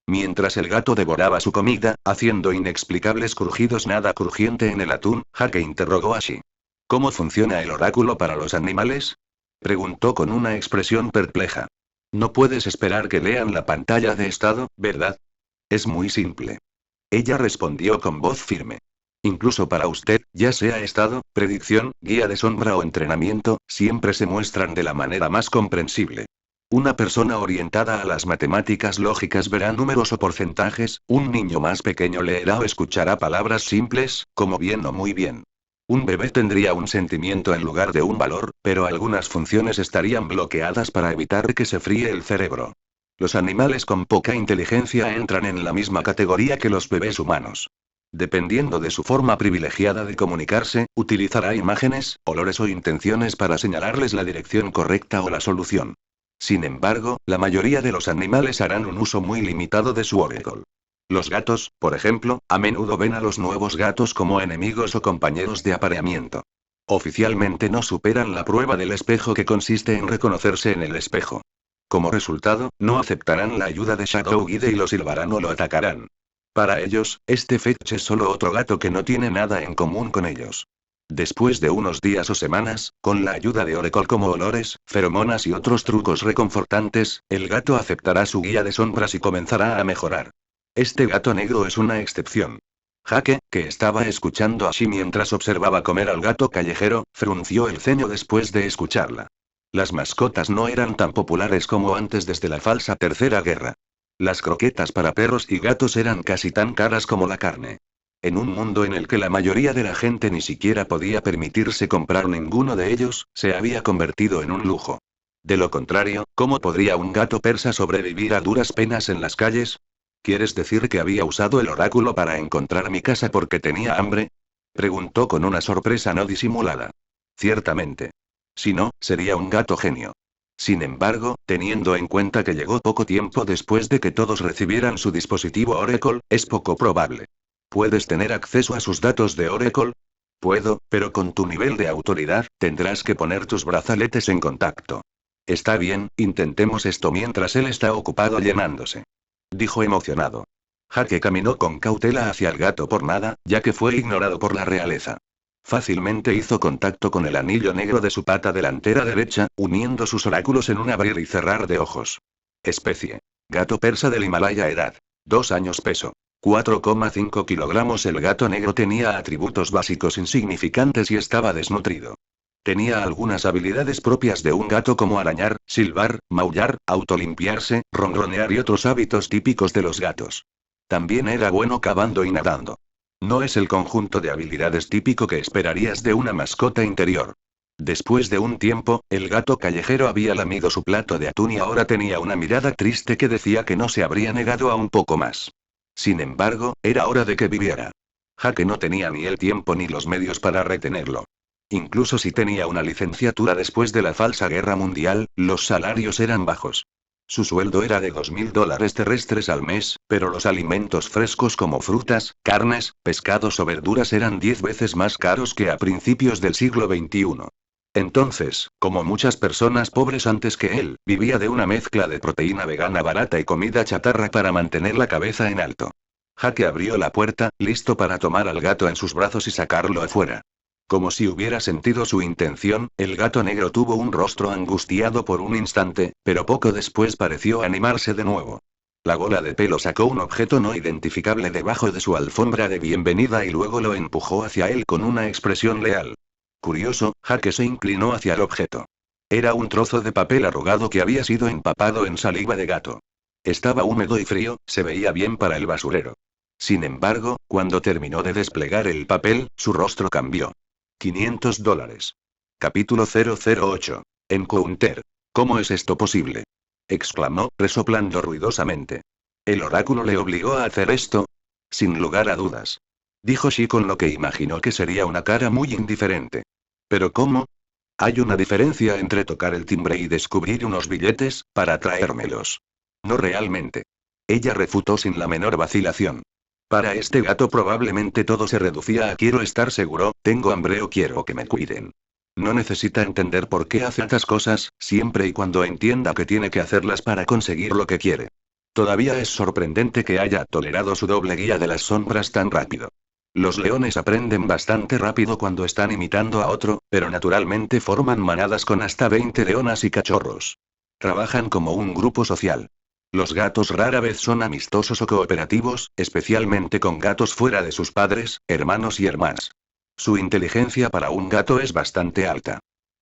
Mientras el gato devoraba su comida, haciendo inexplicables crujidos nada crujiente en el atún, Jake interrogó a Shi. ¿Cómo funciona el oráculo para los animales? Preguntó con una expresión perpleja. No puedes esperar que lean la pantalla de estado, ¿verdad? Es muy simple. Ella respondió con voz firme. Incluso para usted, ya sea estado, predicción, guía de sombra o entrenamiento, siempre se muestran de la manera más comprensible. Una persona orientada a las matemáticas lógicas verá números o porcentajes, un niño más pequeño leerá o escuchará palabras simples, como bien o muy bien. Un bebé tendría un sentimiento en lugar de un valor, pero algunas funciones estarían bloqueadas para evitar que se fríe el cerebro. Los animales con poca inteligencia entran en la misma categoría que los bebés humanos. Dependiendo de su forma privilegiada de comunicarse, utilizará imágenes, olores o intenciones para señalarles la dirección correcta o la solución. Sin embargo, la mayoría de los animales harán un uso muy limitado de su Oracle. Los gatos, por ejemplo, a menudo ven a los nuevos gatos como enemigos o compañeros de apareamiento. Oficialmente no superan la prueba del espejo que consiste en reconocerse en el espejo. Como resultado, no aceptarán la ayuda de Shadow Guide y lo silbarán o lo atacarán. Para ellos, este Fetch es solo otro gato que no tiene nada en común con ellos. Después de unos días o semanas, con la ayuda de Oracle como olores, feromonas y otros trucos reconfortantes, el gato aceptará su guía de sombras y comenzará a mejorar. Este gato negro es una excepción. Jake, que estaba escuchando a Shi mientras observaba comer al gato callejero, frunció el ceño después de escucharla. Las mascotas no eran tan populares como antes desde la falsa Tercera Guerra. Las croquetas para perros y gatos eran casi tan caras como la carne. En un mundo en el que la mayoría de la gente ni siquiera podía permitirse comprar ninguno de ellos, se había convertido en un lujo. De lo contrario, ¿cómo podría un gato persa sobrevivir a duras penas en las calles? ¿Quieres decir que había usado el oráculo para encontrar mi casa porque tenía hambre? Preguntó con una sorpresa no disimulada. Ciertamente. Si no, sería un gato genio. Sin embargo, teniendo en cuenta que llegó poco tiempo después de que todos recibieran su dispositivo Oracle, es poco probable. ¿Puedes tener acceso a sus datos de Oracle? Puedo, pero con tu nivel de autoridad, tendrás que poner tus brazaletes en contacto. Está bien, intentemos esto mientras él está ocupado llenándose. Dijo emocionado. Jake caminó con cautela hacia el gato por nada, ya que fue ignorado por la realeza. Fácilmente hizo contacto con el anillo negro de su pata delantera derecha, uniendo sus oráculos en un abrir y cerrar de ojos. Especie. Gato persa del Himalaya. Edad. 2 años. Peso. 4,5 kilogramos. El gato negro tenía atributos básicos insignificantes y estaba desnutrido. Tenía algunas habilidades propias de un gato como arañar, silbar, maullar, autolimpiarse, ronronear y otros hábitos típicos de los gatos. También era bueno cavando y nadando. No es el conjunto de habilidades típico que esperarías de una mascota interior. Después de un tiempo, el gato callejero había lamido su plato de atún y ahora tenía una mirada triste que decía que no se habría negado a un poco más. Sin embargo, era hora de que viviera. Jake no tenía ni el tiempo ni los medios para retenerlo. Incluso si tenía una licenciatura después de la falsa guerra mundial, los salarios eran bajos. Su sueldo era de $2.000 terrestres al mes, pero los alimentos frescos como frutas, carnes, pescados o verduras eran 10 veces más caros que a principios del siglo XXI. Entonces, como muchas personas pobres antes que él, vivía de una mezcla de proteína vegana barata y comida chatarra para mantener la cabeza en alto. Jake abrió la puerta, listo para tomar al gato en sus brazos y sacarlo afuera. Como si hubiera sentido su intención, el gato negro tuvo un rostro angustiado por un instante, pero poco después pareció animarse de nuevo. La bola de pelo sacó un objeto no identificable debajo de su alfombra de bienvenida y luego lo empujó hacia él con una expresión leal. Curioso, Jake se inclinó hacia el objeto. Era un trozo de papel arrugado que había sido empapado en saliva de gato. Estaba húmedo y frío, se veía bien para el basurero. Sin embargo, cuando terminó de desplegar el papel, su rostro cambió. $500. Capítulo 008. Encounter. ¿Cómo es esto posible? Exclamó, resoplando ruidosamente. ¿El oráculo le obligó a hacer esto? Sin lugar a dudas. Dijo Shi con lo que imaginó que sería una cara muy indiferente. ¿Pero cómo? Hay una diferencia entre tocar el timbre y descubrir unos billetes, para traérmelos. No realmente. Ella refutó sin la menor vacilación. Para este gato probablemente todo se reducía a quiero estar seguro, tengo hambre o quiero que me cuiden. No necesita entender por qué hace estas cosas, siempre y cuando entienda que tiene que hacerlas para conseguir lo que quiere. Todavía es sorprendente que haya tolerado su doble guía de las sombras tan rápido. Los leones aprenden bastante rápido cuando están imitando a otro, pero naturalmente forman manadas con hasta 20 leonas y cachorros. Trabajan como un grupo social. Los gatos rara vez son amistosos o cooperativos, especialmente con gatos fuera de sus padres, hermanos y hermanas. Su inteligencia para un gato es bastante alta.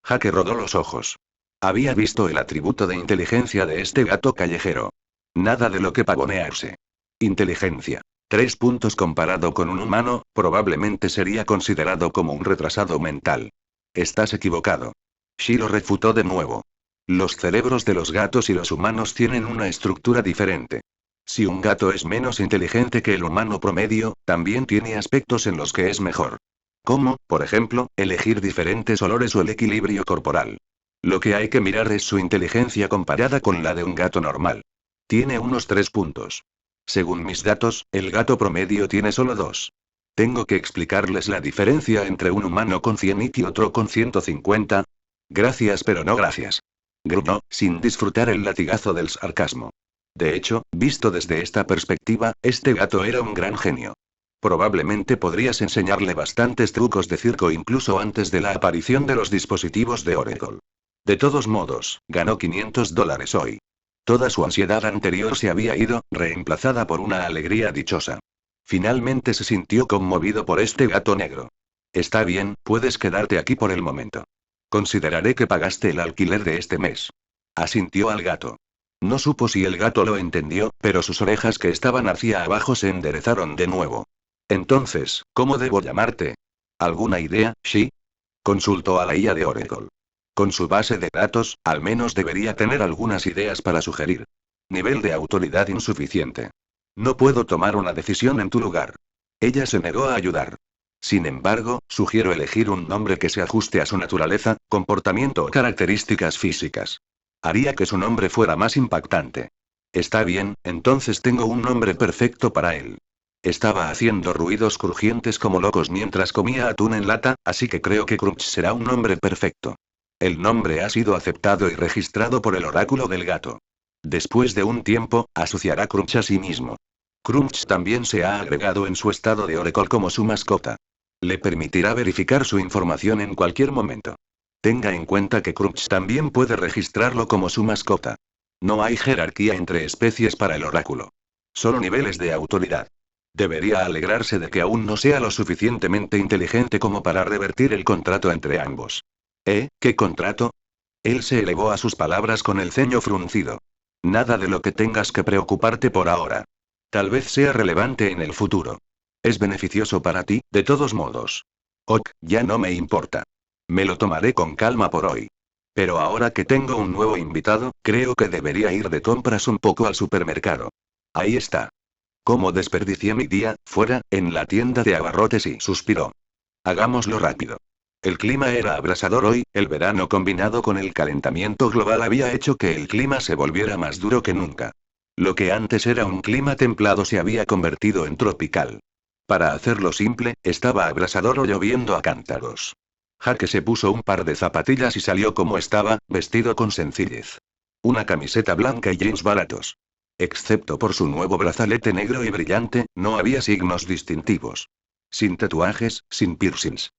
Jake rodó los ojos. Había visto el atributo de inteligencia de este gato callejero. Nada de lo que pavonearse. Inteligencia. 3 puntos comparado con un humano, probablemente sería considerado como un retrasado mental. Estás equivocado. Shi lo refutó de nuevo. Los cerebros de los gatos y los humanos tienen una estructura diferente. Si un gato es menos inteligente que el humano promedio, también tiene aspectos en los que es mejor. Como, por ejemplo, elegir diferentes olores o el equilibrio corporal. Lo que hay que mirar es su inteligencia comparada con la de un gato normal. Tiene unos 3 puntos. Según mis datos, el gato promedio tiene solo 2. ¿Tengo que explicarles la diferencia entre un humano con 100 IT y otro con 150? Gracias, pero no gracias. Gruñó, sin disfrutar el latigazo del sarcasmo. De hecho, visto desde esta perspectiva, este gato era un gran genio. Probablemente podrías enseñarle bastantes trucos de circo incluso antes de la aparición de los dispositivos de Oracle. De todos modos, ganó $500 hoy. Toda su ansiedad anterior se había ido, reemplazada por una alegría dichosa. Finalmente se sintió conmovido por este gato negro. Está bien, puedes quedarte aquí por el momento. Consideraré que pagaste el alquiler de este mes. Asintió al gato. No supo si el gato lo entendió, pero sus orejas que estaban hacia abajo se enderezaron de nuevo. Entonces, ¿cómo debo llamarte? ¿Alguna idea, Shi? Consultó a la IA de Oracle. Con su base de datos, al menos debería tener algunas ideas para sugerir. Nivel de autoridad insuficiente. No puedo tomar una decisión en tu lugar. Ella se negó a ayudar. Sin embargo, sugiero elegir un nombre que se ajuste a su naturaleza, comportamiento o características físicas. Haría que su nombre fuera más impactante. Está bien, entonces tengo un nombre perfecto para él. Estaba haciendo ruidos crujientes como locos mientras comía atún en lata, así que creo que Crunch será un nombre perfecto. El nombre ha sido aceptado y registrado por el oráculo del gato. Después de un tiempo, asociará Crunch a sí mismo. Crunch también se ha agregado en su estado de Oracle como su mascota. Le permitirá verificar su información en cualquier momento. Tenga en cuenta que Crunch también puede registrarlo como su mascota. No hay jerarquía entre especies para el oráculo. Solo niveles de autoridad. Debería alegrarse de que aún no sea lo suficientemente inteligente como para revertir el contrato entre ambos. ¿Qué contrato? Él se elevó a sus palabras con el ceño fruncido. Nada de lo que tengas que preocuparte por ahora. Tal vez sea relevante en el futuro. Es beneficioso para ti, de todos modos. Ok, ya no me importa. Me lo tomaré con calma por hoy. Pero ahora que tengo un nuevo invitado, creo que debería ir de compras un poco al supermercado. Ahí está. ¿Cómo desperdicié mi día, fuera, en la tienda de abarrotes? Y suspiró. Hagámoslo rápido. El clima era abrasador hoy, el verano combinado con el calentamiento global había hecho que el clima se volviera más duro que nunca. Lo que antes era un clima templado se había convertido en tropical. Para hacerlo simple, estaba abrasador o lloviendo a cántaros. Jaque se puso un par de zapatillas y salió como estaba, vestido con sencillez. Una camiseta blanca y jeans baratos. Excepto por su nuevo brazalete negro y brillante, no había signos distintivos. Sin tatuajes, sin piercings.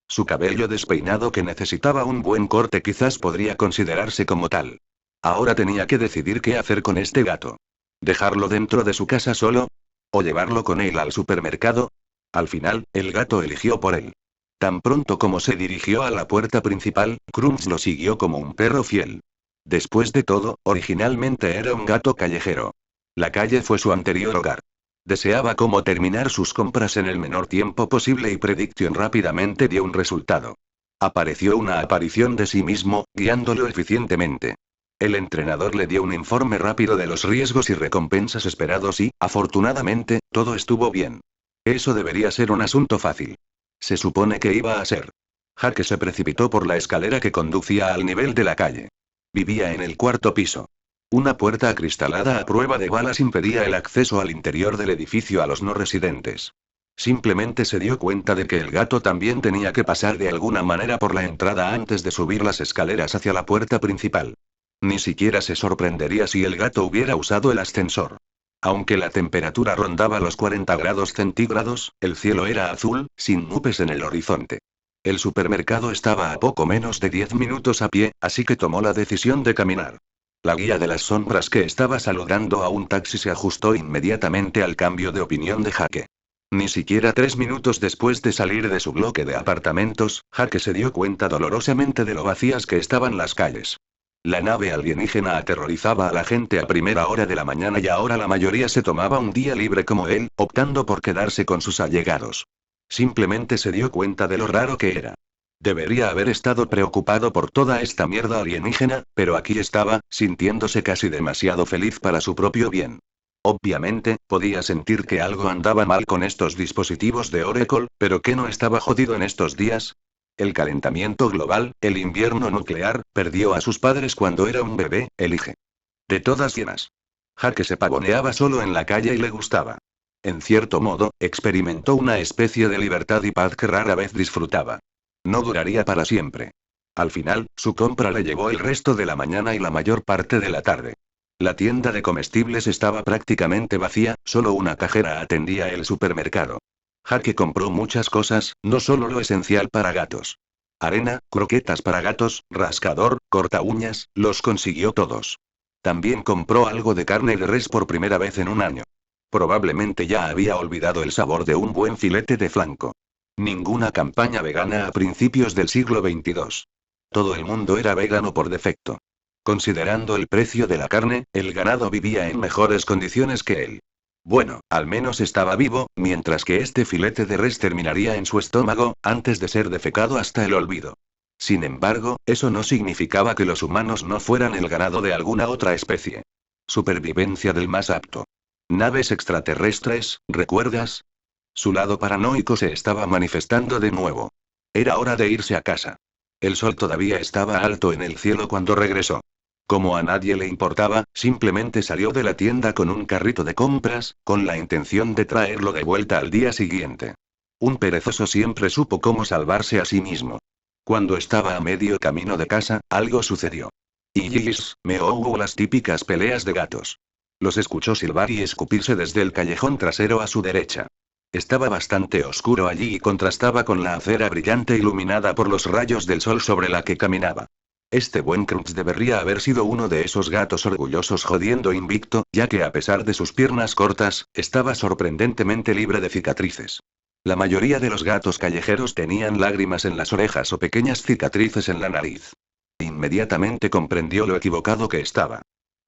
Su cabello despeinado que necesitaba un buen corte quizás podría considerarse como tal. Ahora tenía que decidir qué hacer con este gato. ¿Dejarlo dentro de su casa solo? ¿O llevarlo con él al supermercado? Al final, el gato eligió por él. Tan pronto como se dirigió a la puerta principal, Crunch lo siguió como un perro fiel. Después de todo, originalmente era un gato callejero. La calle fue su anterior hogar. Deseaba cómo terminar sus compras en el menor tiempo posible y Prediction rápidamente dio un resultado. Apareció una aparición de sí mismo, guiándolo eficientemente. El entrenador le dio un informe rápido de los riesgos y recompensas esperados y, afortunadamente, todo estuvo bien. Eso debería ser un asunto fácil. Se supone que iba a ser. Jaque se precipitó por la escalera que conducía al nivel de la calle. Vivía en el cuarto piso. Una puerta acristalada a prueba de balas impedía el acceso al interior del edificio a los no residentes. Simplemente se dio cuenta de que el gato también tenía que pasar de alguna manera por la entrada antes de subir las escaleras hacia la puerta principal. Ni siquiera se sorprendería si el gato hubiera usado el ascensor. Aunque la temperatura rondaba los 40 grados centígrados, el cielo era azul, sin nubes en el horizonte. El supermercado estaba a poco menos de 10 minutos a pie, así que tomó la decisión de caminar. La guía de las sombras que estaba saludando a un taxi se ajustó inmediatamente al cambio de opinión de Jaque. Ni siquiera 3 minutos después de salir de su bloque de apartamentos, Jaque se dio cuenta dolorosamente de lo vacías que estaban las calles. La nave alienígena aterrorizaba a la gente a primera hora de la mañana y ahora la mayoría se tomaba un día libre como él, optando por quedarse con sus allegados. Simplemente se dio cuenta de lo raro que era. Debería haber estado preocupado por toda esta mierda alienígena, pero aquí estaba, sintiéndose casi demasiado feliz para su propio bien. Obviamente, podía sentir que algo andaba mal con estos dispositivos de Oracle, pero ¿qué no estaba jodido en estos días? El calentamiento global, el invierno nuclear, perdió a sus padres cuando era un bebé, elige. De todas llenas. Jaque se pavoneaba solo en la calle y le gustaba. En cierto modo, experimentó una especie de libertad y paz que rara vez disfrutaba. No duraría para siempre. Al final, su compra le llevó el resto de la mañana y la mayor parte de la tarde. La tienda de comestibles estaba prácticamente vacía, solo una cajera atendía el supermercado. Jaque compró muchas cosas, no solo lo esencial para gatos. Arena, croquetas para gatos, rascador, corta uñas, los consiguió todos. También compró algo de carne de res por primera vez en un año. Probablemente ya había olvidado el sabor de un buen filete de flanco. Ninguna campaña vegana a principios del siglo XXII. Todo el mundo era vegano por defecto. Considerando el precio de la carne, el ganado vivía en mejores condiciones que él. Bueno, al menos estaba vivo, mientras que este filete de res terminaría en su estómago, antes de ser defecado hasta el olvido. Sin embargo, eso no significaba que los humanos no fueran el ganado de alguna otra especie. Supervivencia del más apto. Naves extraterrestres, ¿recuerdas? Su lado paranoico se estaba manifestando de nuevo. Era hora de irse a casa. El sol todavía estaba alto en el cielo cuando regresó. Como a nadie le importaba, simplemente salió de la tienda con un carrito de compras, con la intención de traerlo de vuelta al día siguiente. Un perezoso siempre supo cómo salvarse a sí mismo. Cuando estaba a medio camino de casa, algo sucedió. Hubo las típicas peleas de gatos. Los escuchó silbar y escupirse desde el callejón trasero a su derecha. Estaba bastante oscuro allí y contrastaba con la acera brillante iluminada por los rayos del sol sobre la que caminaba. Este buen Crunch debería haber sido uno de esos gatos orgullosos jodiendo invicto, ya que a pesar de sus piernas cortas, estaba sorprendentemente libre de cicatrices. La mayoría de los gatos callejeros tenían lágrimas en las orejas o pequeñas cicatrices en la nariz. Inmediatamente comprendió lo equivocado que estaba.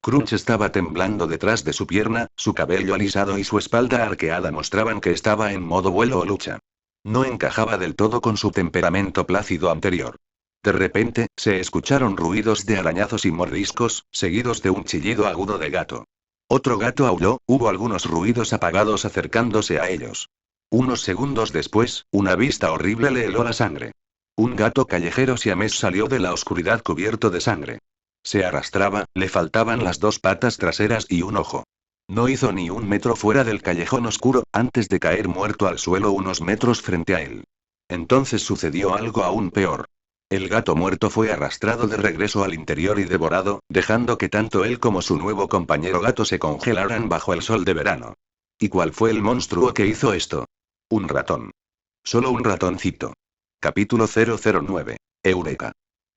Crunch estaba temblando detrás de su pierna, su cabello alisado y su espalda arqueada mostraban que estaba en modo vuelo o lucha. No encajaba del todo con su temperamento plácido anterior. De repente, se escucharon ruidos de arañazos y mordiscos, seguidos de un chillido agudo de gato. Otro gato aulló, hubo algunos ruidos apagados acercándose a ellos. Unos segundos después, una vista horrible le heló la sangre. Un gato callejero siamés salió de la oscuridad cubierto de sangre. Se arrastraba, le faltaban las dos patas traseras y un ojo. No hizo ni un metro fuera del callejón oscuro, antes de caer muerto al suelo unos metros frente a él. Entonces sucedió algo aún peor. El gato muerto fue arrastrado de regreso al interior y devorado, dejando que tanto él como su nuevo compañero gato se congelaran bajo el sol de verano. ¿Y cuál fue el monstruo que hizo esto? Un ratón. Solo un ratoncito. Capítulo 009. Eureka.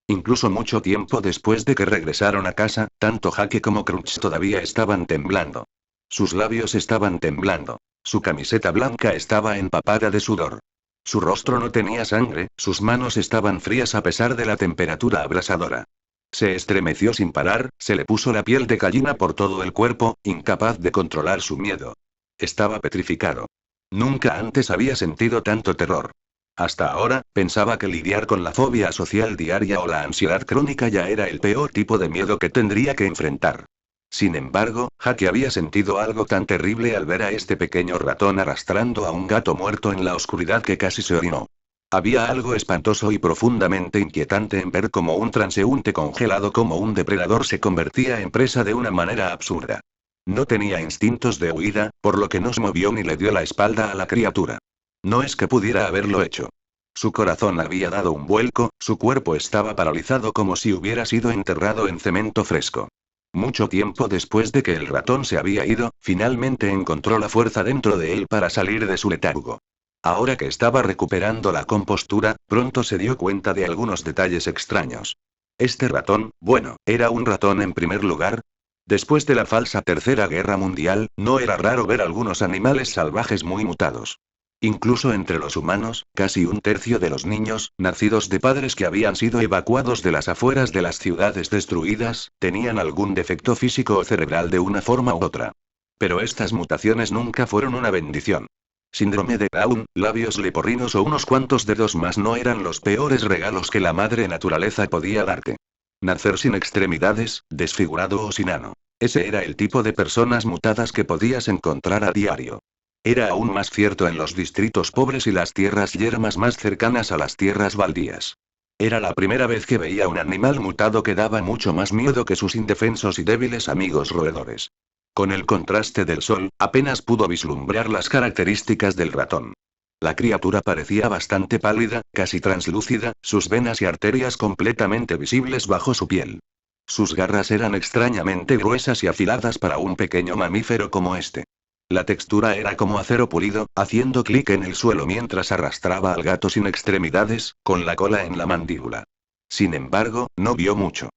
Incluso mucho tiempo después de que regresaron a casa, tanto Jake como Crunch todavía estaban temblando. Sus labios estaban temblando. Su camiseta blanca estaba empapada de sudor. Su rostro no tenía sangre, sus manos estaban frías a pesar de la temperatura abrasadora. Se estremeció sin parar, se le puso la piel de gallina por todo el cuerpo, incapaz de controlar su miedo. Estaba petrificado. Nunca antes había sentido tanto terror. Hasta ahora, pensaba que lidiar con la fobia social diaria o la ansiedad crónica ya era el peor tipo de miedo que tendría que enfrentar. Sin embargo, Jake había sentido algo tan terrible al ver a este pequeño ratón arrastrando a un gato muerto en la oscuridad que casi se orinó. Había algo espantoso y profundamente inquietante en ver cómo un transeúnte congelado como un depredador se convertía en presa de una manera absurda. No tenía instintos de huida, por lo que no se movió ni le dio la espalda a la criatura. No es que pudiera haberlo hecho. Su corazón había dado un vuelco, su cuerpo estaba paralizado como si hubiera sido enterrado en cemento fresco. Mucho tiempo después de que el ratón se había ido, finalmente encontró la fuerza dentro de él para salir de su letargo. Ahora que estaba recuperando la compostura, pronto se dio cuenta de algunos detalles extraños. Este ratón, bueno, era un ratón en primer lugar. Después de la falsa Tercera Guerra Mundial, no era raro ver algunos animales salvajes muy mutados. Incluso entre los humanos, casi un tercio de los niños, nacidos de padres que habían sido evacuados de las afueras de las ciudades destruidas, tenían algún defecto físico o cerebral de una forma u otra. Pero estas mutaciones nunca fueron una bendición. Síndrome de Down, labios leporrinos o unos cuantos dedos más no eran los peores regalos que la madre naturaleza podía darte. Nacer sin extremidades, desfigurado o sin ano. Ese era el tipo de personas mutadas que podías encontrar a diario. Era aún más cierto en los distritos pobres y las tierras yermas más cercanas a las tierras baldías. Era la primera vez que veía un animal mutado que daba mucho más miedo que sus indefensos y débiles amigos roedores. Con el contraste del sol, apenas pudo vislumbrar las características del ratón. La criatura parecía bastante pálida, casi translúcida, sus venas y arterias completamente visibles bajo su piel. Sus garras eran extrañamente gruesas y afiladas para un pequeño mamífero como este. La textura era como acero pulido, haciendo clic en el suelo mientras arrastraba al gato sin extremidades, con la cola en la mandíbula. Sin embargo, no vio mucho.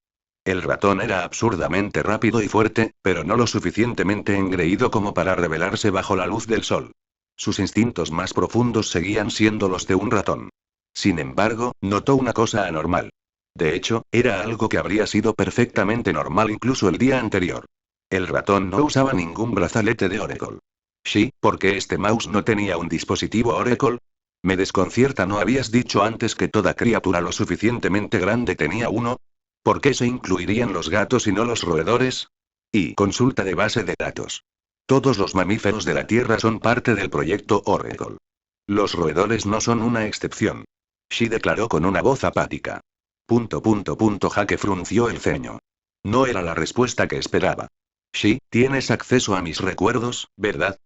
El ratón era absurdamente rápido y fuerte, pero no lo suficientemente engreído como para revelarse bajo la luz del sol. Sus instintos más profundos seguían siendo los de un ratón. Sin embargo, notó una cosa anormal. De hecho, era algo que habría sido perfectamente normal incluso el día anterior. El ratón no usaba ningún brazalete de Oracle. Sí, porque este mouse no tenía un dispositivo Oracle. Me desconcierta, ¿no habías dicho antes que toda criatura lo suficientemente grande tenía uno? ¿Por qué se incluirían los gatos y no los roedores? Y consulta de base de datos. Todos los mamíferos de la Tierra son parte del proyecto Oracle. Los roedores no son una excepción. Shi declaró con una voz apática. Jake frunció el ceño. No era la respuesta que esperaba. Sí, tienes acceso a mis recuerdos, ¿verdad?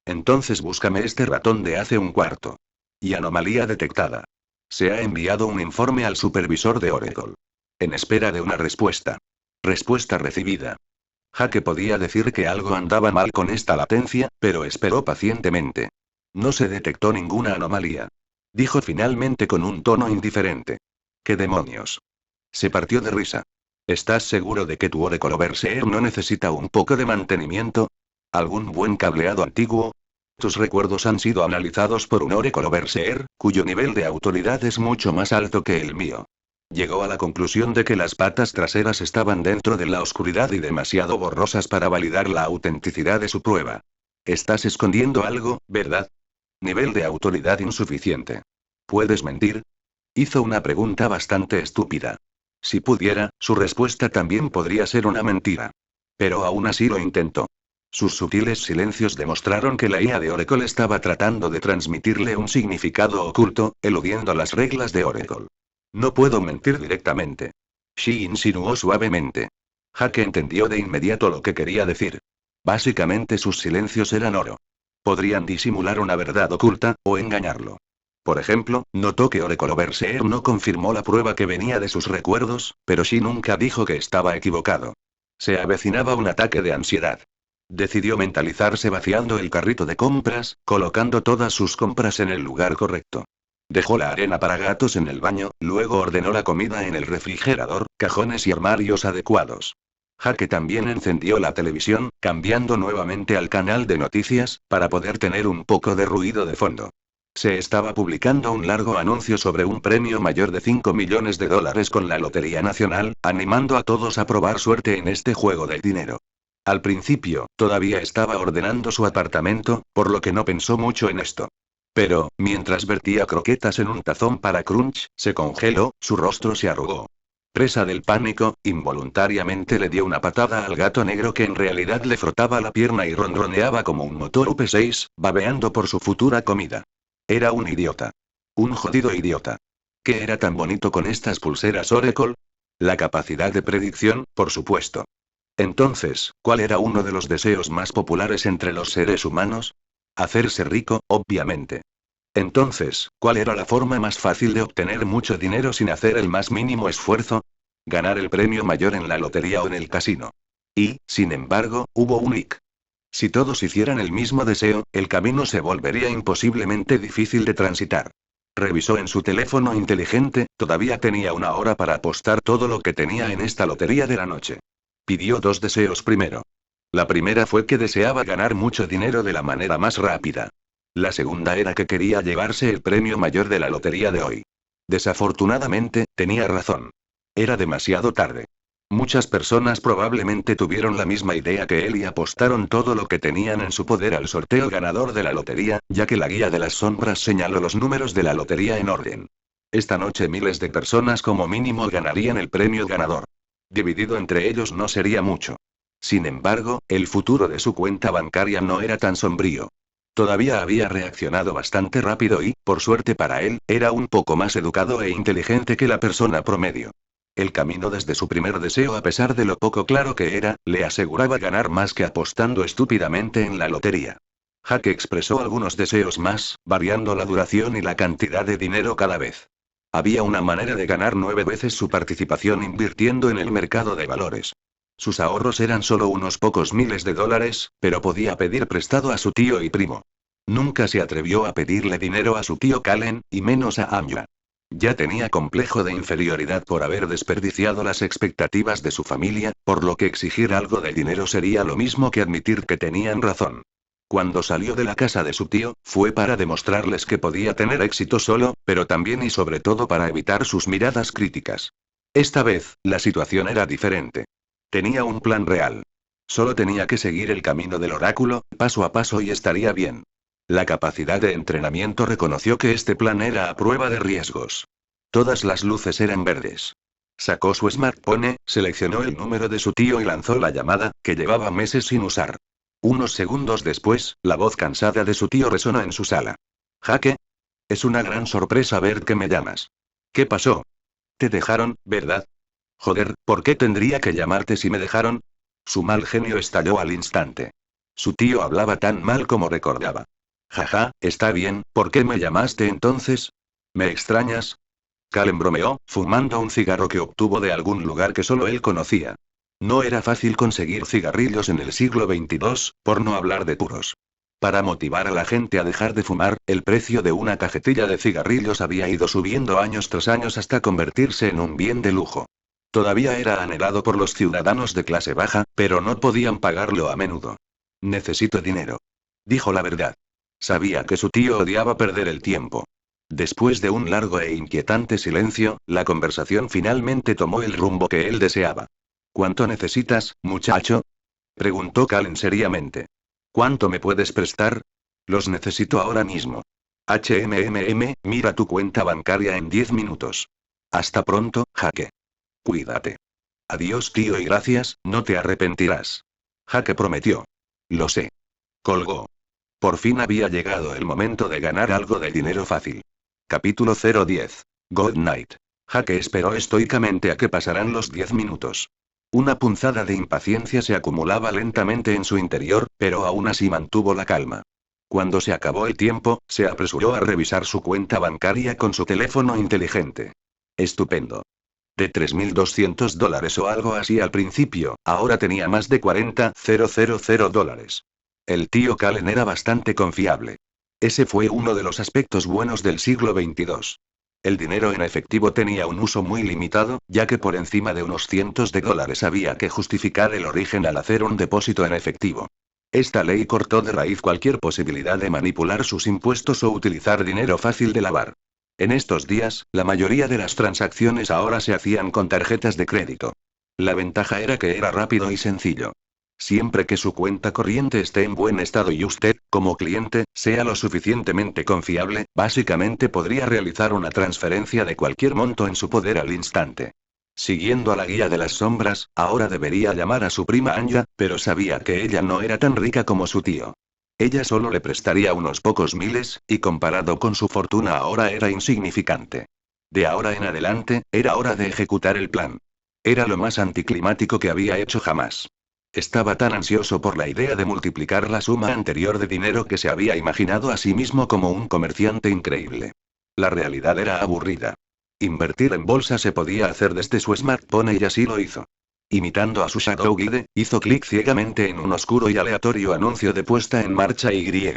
Entonces búscame este ratón de hace un cuarto. Y anomalía detectada. Se ha enviado un informe al supervisor de Oracle. En espera de una respuesta. Respuesta recibida. Jake podía decir que algo andaba mal con esta latencia, pero esperó pacientemente. No se detectó ninguna anomalía. Dijo finalmente con un tono indiferente. ¿Qué demonios? Se partió de risa. ¿Estás seguro de que tu Oracle Overseer no necesita un poco de mantenimiento? ¿Algún buen cableado antiguo? Tus recuerdos han sido analizados por un Oracle Overseer, cuyo nivel de autoridad es mucho más alto que el mío. Llegó a la conclusión de que las patas traseras estaban dentro de la oscuridad y demasiado borrosas para validar la autenticidad de su prueba. Estás escondiendo algo, ¿verdad? Nivel de autoridad insuficiente. ¿Puedes mentir? Hizo una pregunta bastante estúpida. Si pudiera, su respuesta también podría ser una mentira. Pero aún así lo intentó. Sus sutiles silencios demostraron que la IA de Oracle estaba tratando de transmitirle un significado oculto, eludiendo las reglas de Oracle. No puedo mentir directamente. Shi insinuó suavemente. Jake entendió de inmediato lo que quería decir. Básicamente sus silencios eran oro. Podrían disimular una verdad oculta, o engañarlo. Por ejemplo, notó que Oracle Overseer no confirmó la prueba que venía de sus recuerdos, pero Shi nunca dijo que estaba equivocado. Se avecinaba un ataque de ansiedad. Decidió mentalizarse vaciando el carrito de compras, colocando todas sus compras en el lugar correcto. Dejó la arena para gatos en el baño, luego ordenó la comida en el refrigerador, cajones y armarios adecuados. Jake también encendió la televisión, cambiando nuevamente al canal de noticias, para poder tener un poco de ruido de fondo. Se estaba publicando un largo anuncio sobre un premio mayor de $5 millones con la Lotería Nacional, animando a todos a probar suerte en este juego del dinero. Al principio, todavía estaba ordenando su apartamento, por lo que no pensó mucho en esto. Pero, mientras vertía croquetas en un tazón para Crunch, se congeló, su rostro se arrugó. Presa del pánico, involuntariamente le dio una patada al gato negro que en realidad le frotaba la pierna y ronroneaba como un motor UP6, babeando por su futura comida. Era un idiota. Un jodido idiota. ¿Qué era tan bonito con estas pulseras Oracle? La capacidad de predicción, por supuesto. Entonces, ¿cuál era uno de los deseos más populares entre los seres humanos? Hacerse rico, obviamente. Entonces, ¿cuál era la forma más fácil de obtener mucho dinero sin hacer el más mínimo esfuerzo? Ganar el premio mayor en la lotería o en el casino. Y, sin embargo, hubo un hic. Si todos hicieran el mismo deseo, el camino se volvería imposiblemente difícil de transitar. Revisó en su teléfono inteligente, todavía tenía una hora para apostar todo lo que tenía en esta lotería de la noche. Pidió 2 deseos primero. La primera fue que deseaba ganar mucho dinero de la manera más rápida. La segunda era que quería llevarse el premio mayor de la lotería de hoy. Desafortunadamente, tenía razón. Era demasiado tarde. Muchas personas probablemente tuvieron la misma idea que él y apostaron todo lo que tenían en su poder al sorteo ganador de la lotería, ya que la guía de las sombras señaló los números de la lotería en orden. Esta noche miles de personas como mínimo ganarían el premio ganador. Dividido entre ellos no sería mucho. Sin embargo, el futuro de su cuenta bancaria no era tan sombrío. Todavía había reaccionado bastante rápido y, por suerte para él, era un poco más educado e inteligente que la persona promedio. El camino desde su primer deseo, a pesar de lo poco claro que era, le aseguraba ganar más que apostando estúpidamente en la lotería. Jake expresó algunos deseos más, variando la duración y la cantidad de dinero cada vez. Había una manera de ganar 9 veces su participación invirtiendo en el mercado de valores. Sus ahorros eran solo unos pocos miles de dólares, pero podía pedir prestado a su tío y primo. Nunca se atrevió a pedirle dinero a su tío Calen, y menos a Anya. Ya tenía complejo de inferioridad por haber desperdiciado las expectativas de su familia, por lo que exigir algo de dinero sería lo mismo que admitir que tenían razón. Cuando salió de la casa de su tío, fue para demostrarles que podía tener éxito solo, pero también y sobre todo para evitar sus miradas críticas. Esta vez, la situación era diferente. Tenía un plan real. Solo tenía que seguir el camino del oráculo, paso a paso y estaría bien. La capacidad de entrenamiento reconoció que este plan era a prueba de riesgos. Todas las luces eran verdes. Sacó su smartphone, seleccionó el número de su tío y lanzó la llamada, que llevaba meses sin usar. Unos segundos después, la voz cansada de su tío resonó en su sala. Jake. Es una gran sorpresa ver que me llamas. ¿Qué pasó? Te dejaron, ¿verdad? Joder, ¿por qué tendría que llamarte si me dejaron? Su mal genio estalló al instante. Su tío hablaba tan mal como recordaba. Jaja, está bien, ¿por qué me llamaste entonces? ¿Me extrañas? Calen bromeó, fumando un cigarro que obtuvo de algún lugar que solo él conocía. No era fácil conseguir cigarrillos en el siglo XXII, por no hablar de puros. Para motivar a la gente a dejar de fumar, el precio de una cajetilla de cigarrillos había ido subiendo años tras años hasta convertirse en un bien de lujo. Todavía era anhelado por los ciudadanos de clase baja, pero no podían pagarlo a menudo. Necesito dinero. Dijo la verdad. Sabía que su tío odiaba perder el tiempo. Después de un largo e inquietante silencio, la conversación finalmente tomó el rumbo que él deseaba. ¿Cuánto necesitas, muchacho? Preguntó Calen seriamente. ¿Cuánto me puedes prestar? Los necesito ahora mismo. Mira tu cuenta bancaria en 10 minutos. Hasta pronto, Jake. Cuídate. Adiós, tío, y gracias, no te arrepentirás. Jake prometió. Lo sé. Colgó. Por fin había llegado el momento de ganar algo de dinero fácil. Capítulo 010. Good night. Jake esperó estoicamente a que pasaran los 10 minutos. Una punzada de impaciencia se acumulaba lentamente en su interior, pero aún así mantuvo la calma. Cuando se acabó el tiempo, se apresuró a revisar su cuenta bancaria con su teléfono inteligente. Estupendo. De $3.200 o algo así al principio, ahora tenía más de $40,000. El tío Calen era bastante confiable. Ese fue uno de los aspectos buenos del siglo XXII. El dinero en efectivo tenía un uso muy limitado, ya que por encima de unos cientos de dólares había que justificar el origen al hacer un depósito en efectivo. Esta ley cortó de raíz cualquier posibilidad de manipular sus impuestos o utilizar dinero fácil de lavar. En estos días, la mayoría de las transacciones ahora se hacían con tarjetas de crédito. La ventaja era que era rápido y sencillo. Siempre que su cuenta corriente esté en buen estado y usted, como cliente, sea lo suficientemente confiable, básicamente podría realizar una transferencia de cualquier monto en su poder al instante. Siguiendo a la guía de las sombras, ahora debería llamar a su prima Anya, pero sabía que ella no era tan rica como su tío. Ella solo le prestaría unos pocos miles, y comparado con su fortuna ahora era insignificante. De ahora en adelante, era hora de ejecutar el plan. Era lo más anticlimático que había hecho jamás. Estaba tan ansioso por la idea de multiplicar la suma anterior de dinero que se había imaginado a sí mismo como un comerciante increíble. La realidad era aburrida. Invertir en bolsa se podía hacer desde su smartphone y así lo hizo. Imitando a su Shadow Guide, hizo clic ciegamente en un oscuro y aleatorio anuncio de puesta en marcha Y.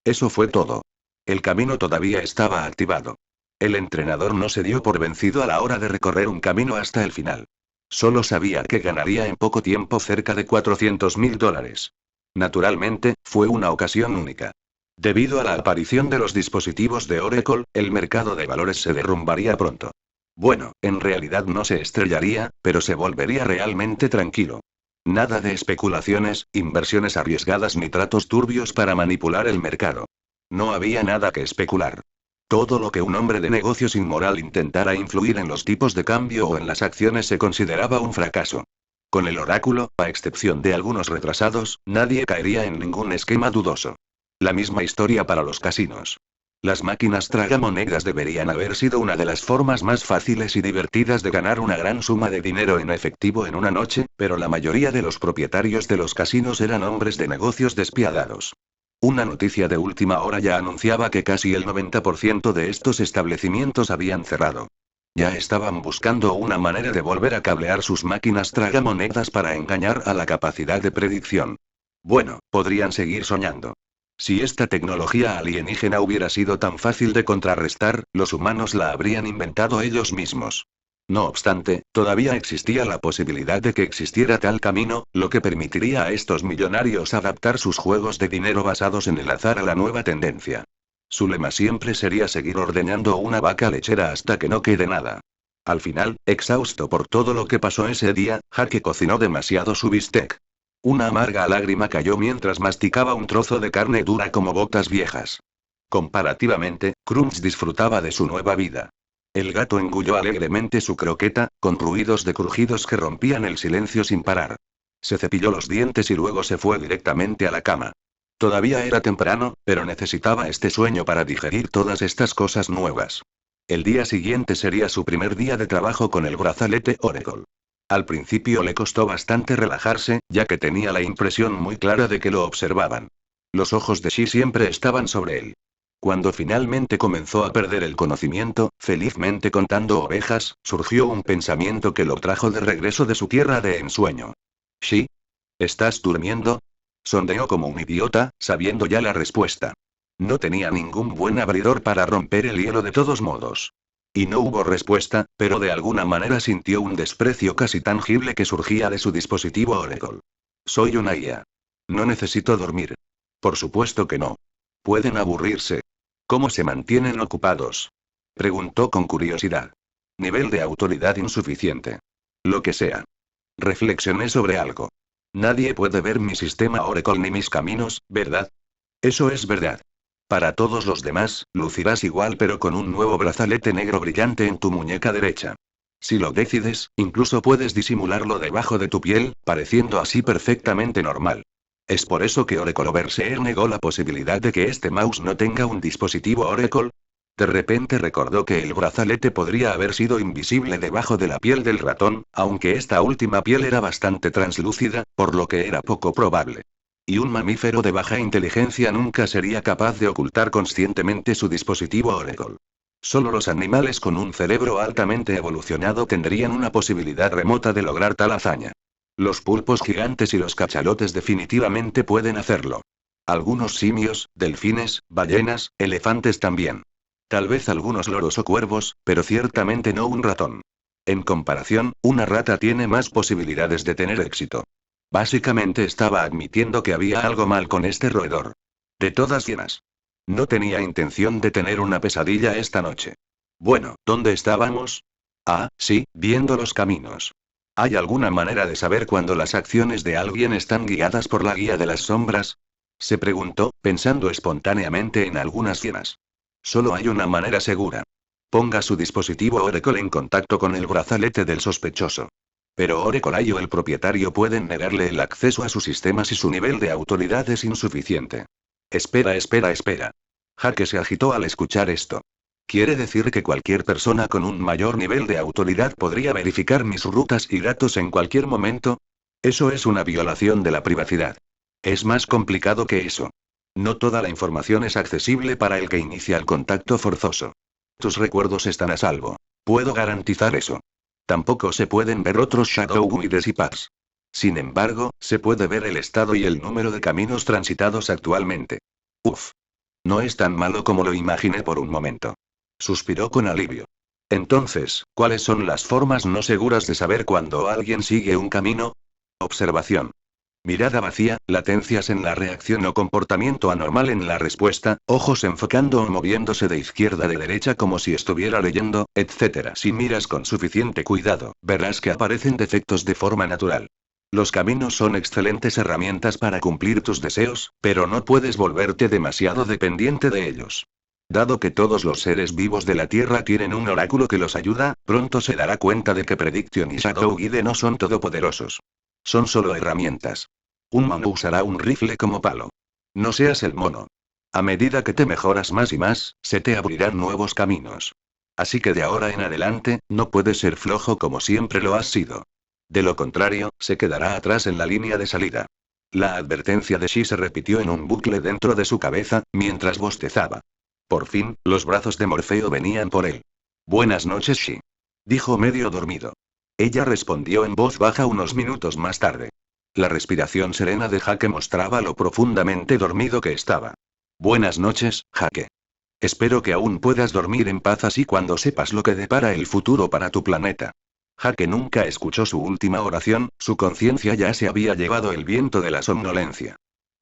Eso fue todo. El camino todavía estaba activado. El entrenador no se dio por vencido a la hora de recorrer un camino hasta el final. Solo sabía que ganaría en poco tiempo cerca de $400,000. Naturalmente, fue una ocasión única. Debido a la aparición de los dispositivos de Oracle, el mercado de valores se derrumbaría pronto. Bueno, en realidad no se estrellaría, pero se volvería realmente tranquilo. Nada de especulaciones, inversiones arriesgadas ni tratos turbios para manipular el mercado. No había nada que especular. Todo lo que un hombre de negocios inmoral intentara influir en los tipos de cambio o en las acciones se consideraba un fracaso. Con el oráculo, a excepción de algunos retrasados, nadie caería en ningún esquema dudoso. La misma historia para los casinos. Las máquinas tragamonedas deberían haber sido una de las formas más fáciles y divertidas de ganar una gran suma de dinero en efectivo en una noche, pero la mayoría de los propietarios de los casinos eran hombres de negocios despiadados. Una noticia de última hora ya anunciaba que casi el 90% de estos establecimientos habían cerrado. Ya estaban buscando una manera de volver a cablear sus máquinas tragamonedas para engañar a la capacidad de predicción. Bueno, podrían seguir soñando. Si esta tecnología alienígena hubiera sido tan fácil de contrarrestar, los humanos la habrían inventado ellos mismos. No obstante, todavía existía la posibilidad de que existiera tal camino, lo que permitiría a estos millonarios adaptar sus juegos de dinero basados en el azar a la nueva tendencia. Su lema siempre sería seguir ordeñando una vaca lechera hasta que no quede nada. Al final, exhausto por todo lo que pasó ese día, Jake cocinó demasiado su bistec. Una amarga lágrima cayó mientras masticaba un trozo de carne dura como botas viejas. Comparativamente, Crunch disfrutaba de su nueva vida. El gato engulló alegremente su croqueta, con ruidos de crujidos que rompían el silencio sin parar. Se cepilló los dientes y luego se fue directamente a la cama. Todavía era temprano, pero necesitaba este sueño para digerir todas estas cosas nuevas. El día siguiente sería su primer día de trabajo con el brazalete Oracle. Al principio le costó bastante relajarse, ya que tenía la impresión muy clara de que lo observaban. Los ojos de Shi siempre estaban sobre él. Cuando finalmente comenzó a perder el conocimiento, felizmente contando ovejas, surgió un pensamiento que lo trajo de regreso de su tierra de ensueño. «Shi, ¿estás durmiendo?». Sondeó como un idiota, sabiendo ya la respuesta. No tenía ningún buen abridor para romper el hielo de todos modos. Y no hubo respuesta, pero de alguna manera sintió un desprecio casi tangible que surgía de su dispositivo Oracle. Soy una IA. No necesito dormir. Por supuesto que no. Pueden aburrirse. ¿Cómo se mantienen ocupados? Preguntó con curiosidad. Nivel de autoridad insuficiente. Lo que sea. Reflexioné sobre algo. Nadie puede ver mi sistema Oracle ni mis caminos, ¿verdad? Eso es verdad. Para todos los demás, lucirás igual pero con un nuevo brazalete negro brillante en tu muñeca derecha. Si lo decides, incluso puedes disimularlo debajo de tu piel, pareciendo así perfectamente normal. ¿Es por eso que Oracle Overseer negó la posibilidad de que este mouse no tenga un dispositivo Oracle? De repente recordó que el brazalete podría haber sido invisible debajo de la piel del ratón, aunque esta última piel era bastante translúcida, por lo que era poco probable. Y un mamífero de baja inteligencia nunca sería capaz de ocultar conscientemente su dispositivo Oracle. Solo los animales con un cerebro altamente evolucionado tendrían una posibilidad remota de lograr tal hazaña. Los pulpos gigantes y los cachalotes definitivamente pueden hacerlo. Algunos simios, delfines, ballenas, elefantes también. Tal vez algunos loros o cuervos, pero ciertamente no un ratón. En comparación, una rata tiene más posibilidades de tener éxito. Básicamente estaba admitiendo que había algo mal con este roedor. De todas llenas. No tenía intención de tener una pesadilla esta noche. Bueno, ¿dónde estábamos? Ah, sí, viendo los caminos. ¿Hay alguna manera de saber cuándo las acciones de alguien están guiadas por la guía de las sombras? Se preguntó, pensando espontáneamente en algunas hienas. Solo hay una manera segura. Ponga su dispositivo Oracle en contacto con el brazalete del sospechoso. Pero Oracle y el propietario pueden negarle el acceso a su sistema si su nivel de autoridad es insuficiente. Espera. Jake se agitó al escuchar esto. ¿Quiere decir que cualquier persona con un mayor nivel de autoridad podría verificar mis rutas y datos en cualquier momento? Eso es una violación de la privacidad. Es más complicado que eso. No toda la información es accesible para el que inicia el contacto forzoso. Tus recuerdos están a salvo. Puedo garantizar eso. Tampoco se pueden ver otros Shadow Guides y Paths. Sin embargo, se puede ver el estado y el número de caminos transitados actualmente. Uf. No es tan malo como lo imaginé por un momento. Suspiró con alivio. Entonces, ¿cuáles son las formas no seguras de saber cuándo alguien sigue un camino? Observación. Mirada vacía, latencias en la reacción o comportamiento anormal en la respuesta, ojos enfocando o moviéndose de izquierda a derecha como si estuviera leyendo, etc. Si miras con suficiente cuidado, verás que aparecen defectos de forma natural. Los caminos son excelentes herramientas para cumplir tus deseos, pero no puedes volverte demasiado dependiente de ellos. Dado que todos los seres vivos de la Tierra tienen un oráculo que los ayuda, pronto se dará cuenta de que Prediction y Shadow Guide no son todopoderosos. Son solo herramientas. Un mono usará un rifle como palo. No seas el mono. A medida que te mejoras más y más, se te abrirán nuevos caminos. Así que de ahora en adelante, no puedes ser flojo como siempre lo has sido. De lo contrario, se quedará atrás en la línea de salida. La advertencia de Shi se repitió en un bucle dentro de su cabeza, mientras bostezaba. Por fin, los brazos de Morfeo venían por él. Buenas noches, Shi. Dijo medio dormido. Ella respondió en voz baja unos minutos más tarde. La respiración serena de Jake mostraba lo profundamente dormido que estaba. Buenas noches, Jake. Espero que aún puedas dormir en paz así cuando sepas lo que depara el futuro para tu planeta. Jake nunca escuchó su última oración, su conciencia ya se había llevado el viento de la somnolencia.